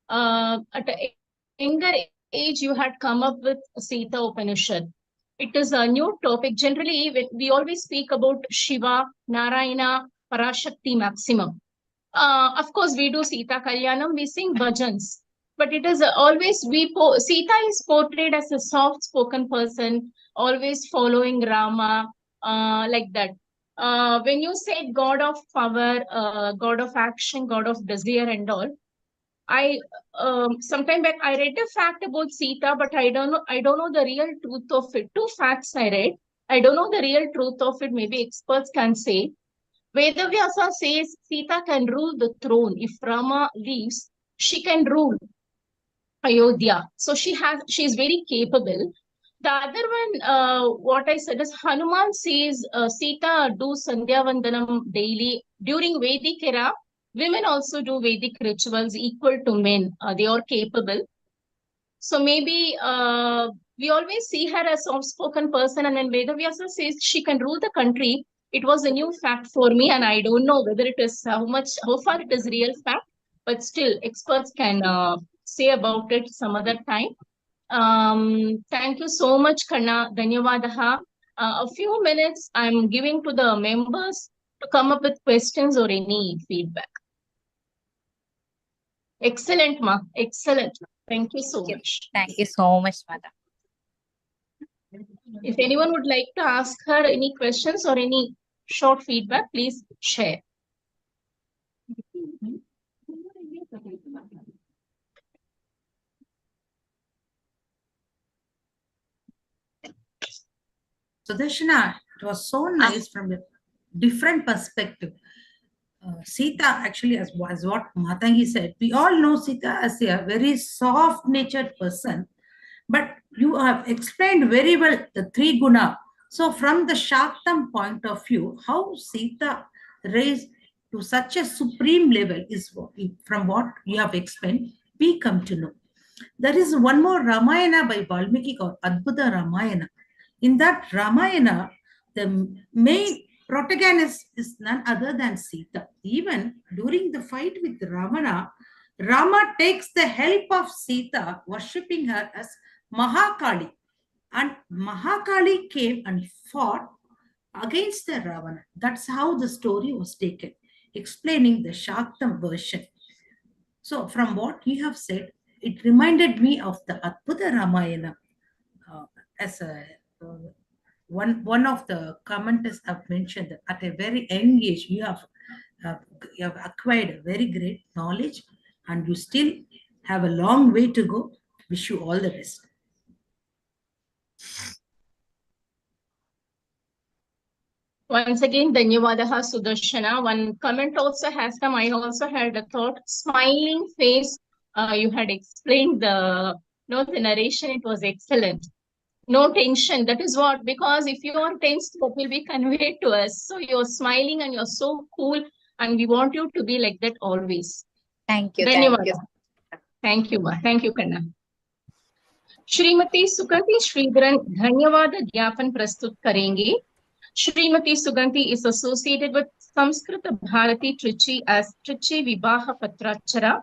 At a younger age, you had come up with Sita Upanishad. It is a new topic. Generally, we always speak about Shiva, Narayana, Parashakti maximum. Of course, we do Sita Kalyanam, we sing bhajans. But it is always, Sita is portrayed as a soft-spoken person, always following Rama, like that. When you say God of power, God of action, God of desire and all, sometime back I read a fact about Sita, but I don't know the real truth of it. 2 facts I read. I don't know the real truth of it. Maybe experts can say. Vedavyasa says Sita can rule the throne. If Rama leaves, she can rule Ayodhya. So she is very capable. The other one, what I said is Hanuman says Sita do Sandhya Vandanam daily. During Vedic era, women also do Vedic rituals equal to men. They are capable. So maybe we always see her as a soft-spoken person, and when Vedavyasa says she can rule the country, it was a new fact for me, and I don't know whether it is how far it is real fact, but still experts can say about it some other time. Thank you so much, Kanna. Dhanyavadaha. A few minutes I'm giving to the members to come up with questions or any feedback. Excellent, Ma. Excellent. Thank you so much. Thank you so much, Mother. If anyone would like to ask her any questions or any short feedback, please share. Sudarshana, it was so nice from a different perspective. Sita, actually, as what Mathangi said, we all know Sita as a very soft-natured person, but you have explained very well the 3 guna. So from the Shaktam point of view, how Sita raised to such a supreme level is from what you have explained, we come to know. There is one more Ramayana by Valmiki called Adbhuta Ramayana. In that Ramayana, the main protagonist is none other than Sita. Even during the fight with Ravana, Rama takes the help of Sita, worshipping her as Mahakali. And Mahakali came and fought against the Ravana. That's how the story was taken, explaining the Shaktam version. So from what you have said, it reminded me of the Adbhuta Ramayana as a one of the commenters have mentioned that at a very young age you have acquired a very great knowledge, and you still have a long way to go. Wish you all the best. Once again, Dhanyavadaha Sudarshana. One comment also has come. I also had a thought. Smiling face. You had explained the narration. It was excellent. No tension. That is what, because if you are tense, that will be conveyed to us. So you're smiling and you're so cool, and we want you to be like that always. Thank you. Thank you, Ma. Thank you, Kanna. Shrimati सुगंधी श्रीधरन धन्यवाद ज्ञापन प्रस्तुत करेंगे. Shrimati Sughandhi is associated with Samskrita Bharati Trichy as Trichy Vibaha Patrachara,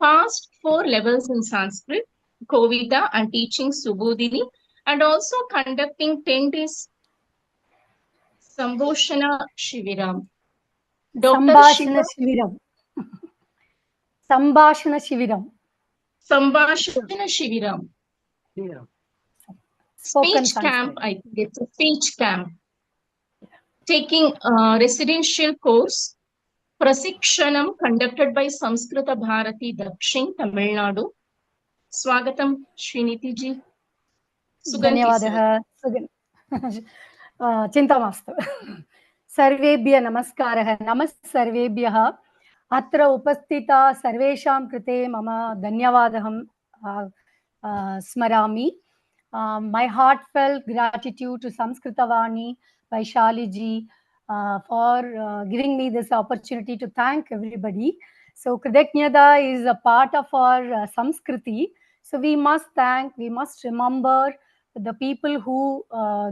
passed 4 levels in Sanskrit, Kovita and teaching Subodhini, and also conducting 10 days Sambhoshana Shiviram. Sambhashana Shiviram. Sambhashana Shiviram. Sambhashana Shiviram. Spoken Speech camp, Sanskrit. I think it's a speech camp. Taking residential course, Prasikshanam, conducted by Samskrita Bharati Dakshin, Tamil Nadu. Swagatam, Sriniti ji. Dhanyavadaha. Chinta mastu. Sarvebhya namaskaraha. Namas sarvebhyaha. अत्र उपस्थिता सर्वेषां कृते मम धन्यवादहं स्मरामि. My heartfelt gratitude to Samskrita Vani, Vaishali ji, for giving me this opportunity to thank everybody. So Kritanyada is a part of our Samskriti. So we must thank, we must remember the people who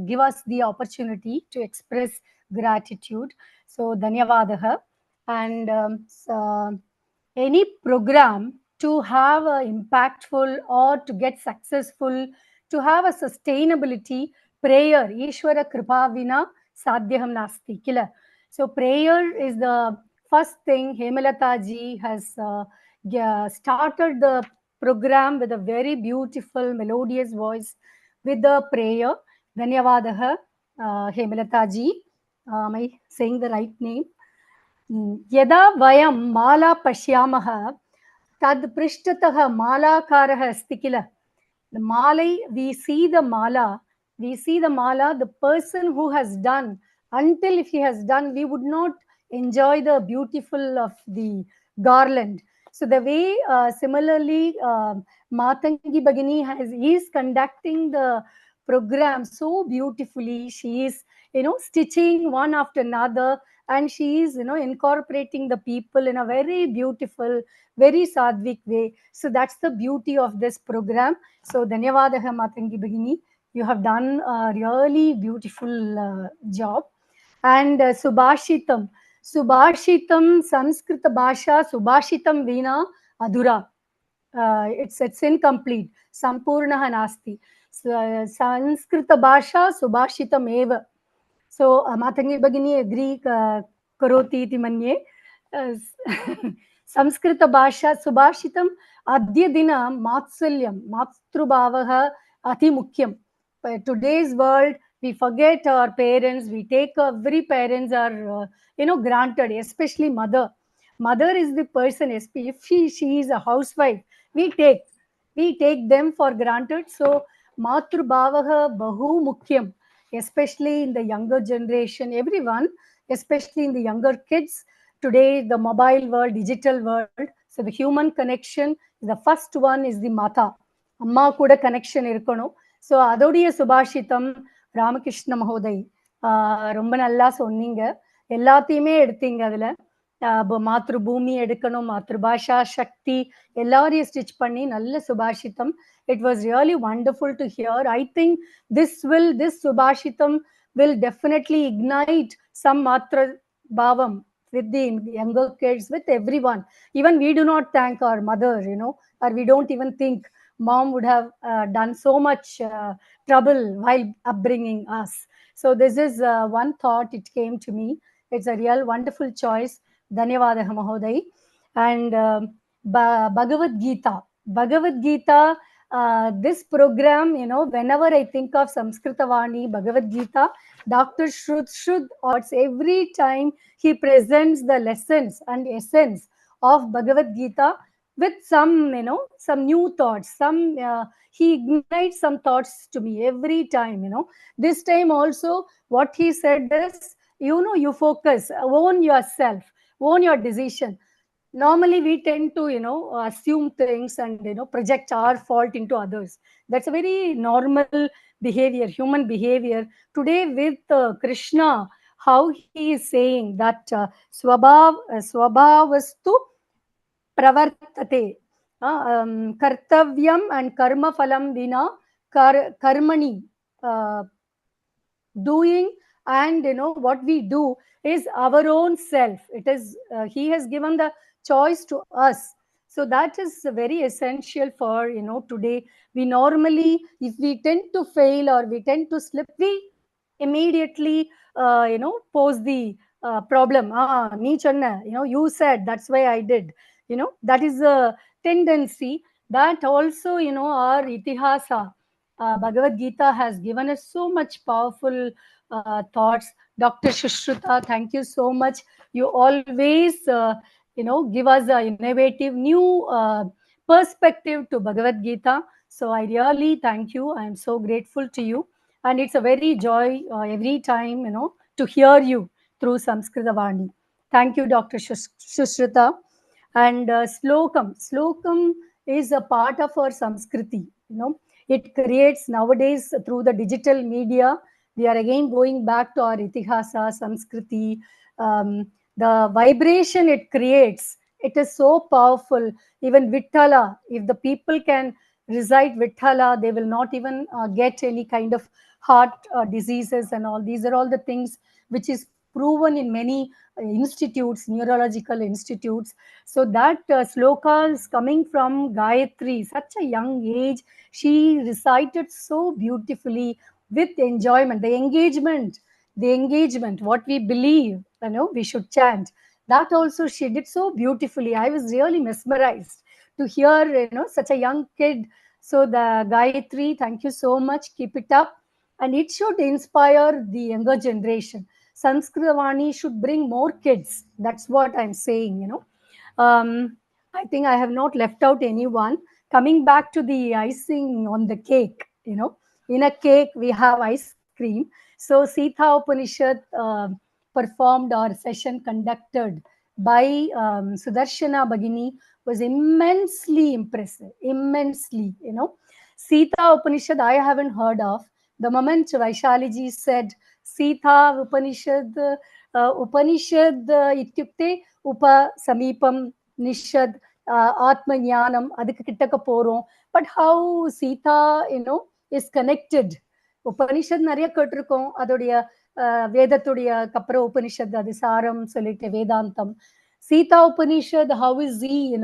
give us the opportunity to express gratitude. So Dhanyavadaha. And any program to have a impactful or to get successful, to have a sustainability, prayer, Ishwara Kripa Vina Sadhyam Nasti. Kila. So prayer is the first thing. Hemalatha ji has started the program with a very beautiful, melodious voice with the prayer. Dhanyavadaha, Hemalatha ji. Am I saying the right name? यदा वयं माला पश्यामः तद् पृष्ठतः मालाकारः अस्ति किल. The malai, we see the mala, the person who has done, until if he has done, we would not enjoy the beautiful of the garland. So the way, similarly, Mathangi Bhagini is conducting the program so beautifully. She is, stitching one after another, and she is, incorporating the people in a very beautiful, very sadhvik way. So that's the beauty of this program. So Dhanyavadaha Mathangi Bhagini, you have done a really beautiful job. And Subhashitam, Sanskrit Bhasha, Subhashitam Veena Adhura. It's incomplete. Sampurnaha Nasti. Sanskrit Bhasha, Subhashitam Eva. So Mathangi Bhagini agree karoti iti manye. Samskrita Bhasha Subhashitam Adya Dina Matsalyam Matrubhavaha Ati Mukyam. Today's world, we forget our parents, we take every parents are granted, especially mother. Mother is the person, if she is a housewife, we take them for granted. So Matrubhavaha Bahu Mukyam, especially in the younger generation, everyone, especially in the younger kids. Today, the mobile world, digital world, so the human connection, the first one is the Mata. Amma kuda connection irukano. So அதோடைய சுபாஷிதம் ராமகிருஷ்ண மகோதய் ரொம்ப நல்லா சொன்னீங்க. எல்லாத்தையுமே எடுத்தீங்க. அதுல மாத்ரு பூமி எடுக்கணும், மாத்ருபாஷா சக்தி எல்லாரையும் ஸ்டிச் பண்ணி நல்ல சுபாஷிதம். It was really wonderful to hear. I think this subhashitam will definitely ignite some matra bhavam with the younger kids, with everyone. Even we do not thank our mother, or we don't even think mom would have done so much trouble while upbringing us. So this is one thought, it came to me. It's a real wonderful choice. Dhanyavadaha Mahodai. And Bhagavad Gita, this program, whenever I think of Samskrita Vani, Bhagavad Gita, Dr. Shruth, every time he presents the lessons and essence of Bhagavad Gita with some, some new thoughts, he ignites some thoughts to me every time, This time also, what he said is, you focus, own yourself, own your decision. Normally we tend to assume things and project our fault into others. That's a very normal behavior, human behavior. Today with Krishna, how he is saying that swabhavastu pravartate, kartavyam and karma phalam vina karmani, doing, and what we do is our own self. It is he has given the choice to us. So that is very essential for today. We normally, if we tend to fail or we tend to slip, we immediately pose the problem. Nee channa, you said, that's why I did. That is a tendency that also our itihasa, Bhagavad Gita has given us so much powerful thoughts. Dr. Sushrutha, thank you so much. You always, give us a innovative new perspective to Bhagavad Gita. So I really thank you. I am so grateful to you. And it's a very joy every time, to hear you through Samskrita Vani. Thank you, Dr. Sushrutha. And Slokam is a part of our Samskriti. It creates nowadays through the digital media. We are again going back to our Itihasa, Samskriti. The vibration it creates, it is so powerful. Even Vittala, if the people can recite Vittala, they will not even get any kind of heart diseases and all. These are all the things which is proven in many institutes, neurological institutes. So that sloka is coming from Gayathri, such a young age. She recited so beautifully with enjoyment, the engagement, what we believe, we should chant. That also she did so beautifully. I was really mesmerized to hear, such a young kid. So the Gayatri, thank you so much. Keep it up. And it should inspire the younger generation. Samskrita Vani should bring more kids. That's what I'm saying, I think I have not left out anyone. Coming back to the icing on the cake, in a cake we have ice cream. So Sita Upanishad performed or session conducted by Sudarshana Bhagini was immensely impressive, immensely, Sita Upanishad I haven't heard of. The moment Vaishaliji said Sita Upanishad, Upanishad ityukte upa samipam nishad atma jnanam adukku kittaka porom. But how Sita, is connected. Upanishad நிறைய கேட்டிருக்கோம். அதோடைய வேதத்துடைய கப்பர உபனிஷத் அது சாரம் சொல்லிட்டு வேதாந்தம். Sita Upanishad, how is he,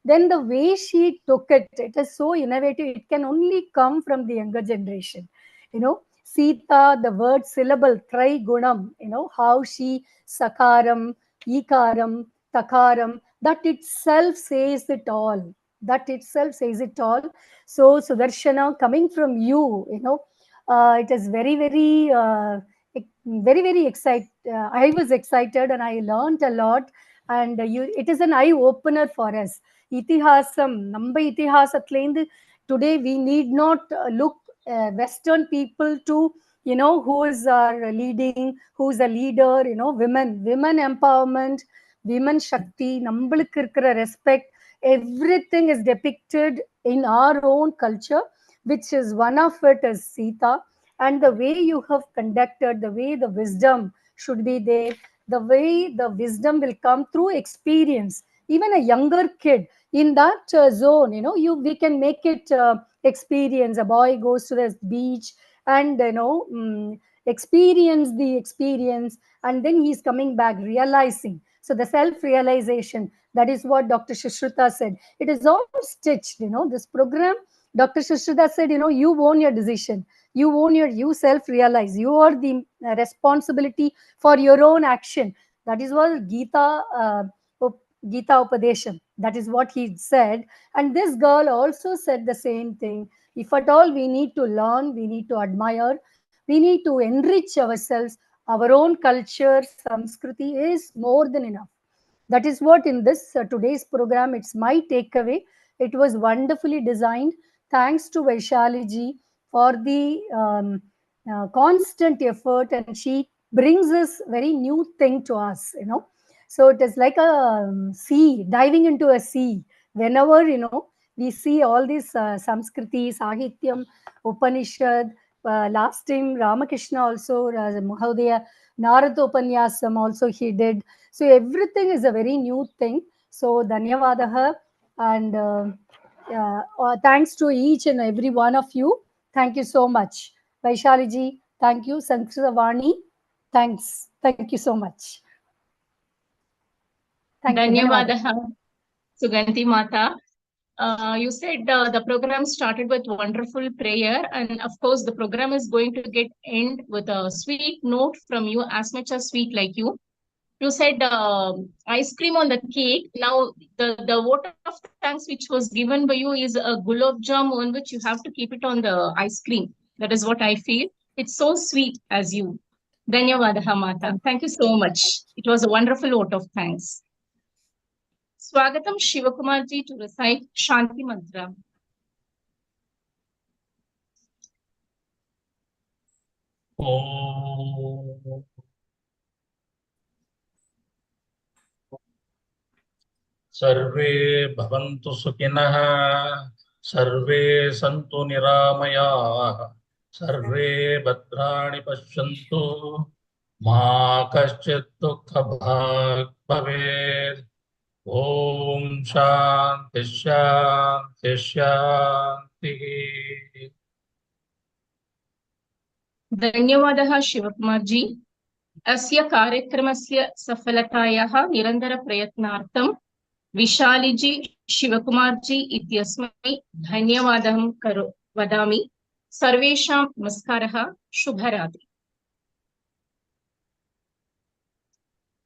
then the way she took it, it is so innovative. It can only come from the younger generation. Sita, the word syllable, trigunam, how she sakaram, ikaram, takaram, that itself says it all. That itself says it all. So Sudarshana, coming from you, it is very, very excited. I was excited and I learned a lot. And it is an eye opener for us. Itihasam, namba itihasathlende today we need not look Western people to, who is our leading, who is a leader, women empowerment, women shakti, nambalukku irukra respect, everything is depicted in our own culture, which is one of it is Sita. And the way you have conducted, the way the wisdom should be there, the way the wisdom will come through experience. Even a younger kid in that zone, we can make it experience. A boy goes to the beach and experience the experience, and then he's coming back realizing. So the self realization, that is what Dr. Sushrutha said. It is all stitched, this program. Dr. Sushrutha said, you own your decision. You self-realize. You are the responsibility for your own action. That is what Gita Upadesham. That is what he said. And this girl also said the same thing. If at all we need to learn, we need to admire, we need to enrich ourselves. Our own culture, Samskriti is more than enough. That is what in this today's program, it's my takeaway. It was wonderfully designed. Thanks to Vaishaliji for the constant effort, and she brings us very new thing to us. So it is like a sea, diving into a sea. Whenever we see all these Samskriti, Sahityam, Upanishad. Last time Ramakrishna also, Mahodaya, Narada Upanyasam also he did. So everything is a very new thing. So Dhanyavadaha, and thanks to each and every one of you. Thank you so much. Vaishaliji, thank you. Samskrita Vani, thanks. Thank you so much. Thank you. Dhanyavadaha, Sughandhi Mata. You said the program started with wonderful prayer, and of course the program is going to get end with a sweet note from you, as much as sweet like you. You said ice cream on the cake. Now the vote of thanks which was given by you is a gulab jamun, which you have to keep it on the ice cream. That is what I feel. It's so sweet as you. Dhanyavadaha Mata. Thank you so much. It was a wonderful vote of thanks. Swagatam Shivakumarji to recite Shanti Mantra. Om सर्वे भवन्तु सुखिनः सर्वे सन्तु निरामयाः सर्वे भद्राणि पश्यन्तु मा कश्चित् दुःखभाग् भवेत् ॐ शान्ति शान्ति शान्तिः धन्यवादः शिवकुमार जी। अस्य कार्यक्रमस्य सफलतायाः निरन्तरप्रयत्नार्थं विशालिजी शिवकुमार जी इत्यस्मै धन्यवादं वदामि। सर्वेषां नमस्कारः, शुभरात्रिः।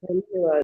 धन्यवादः।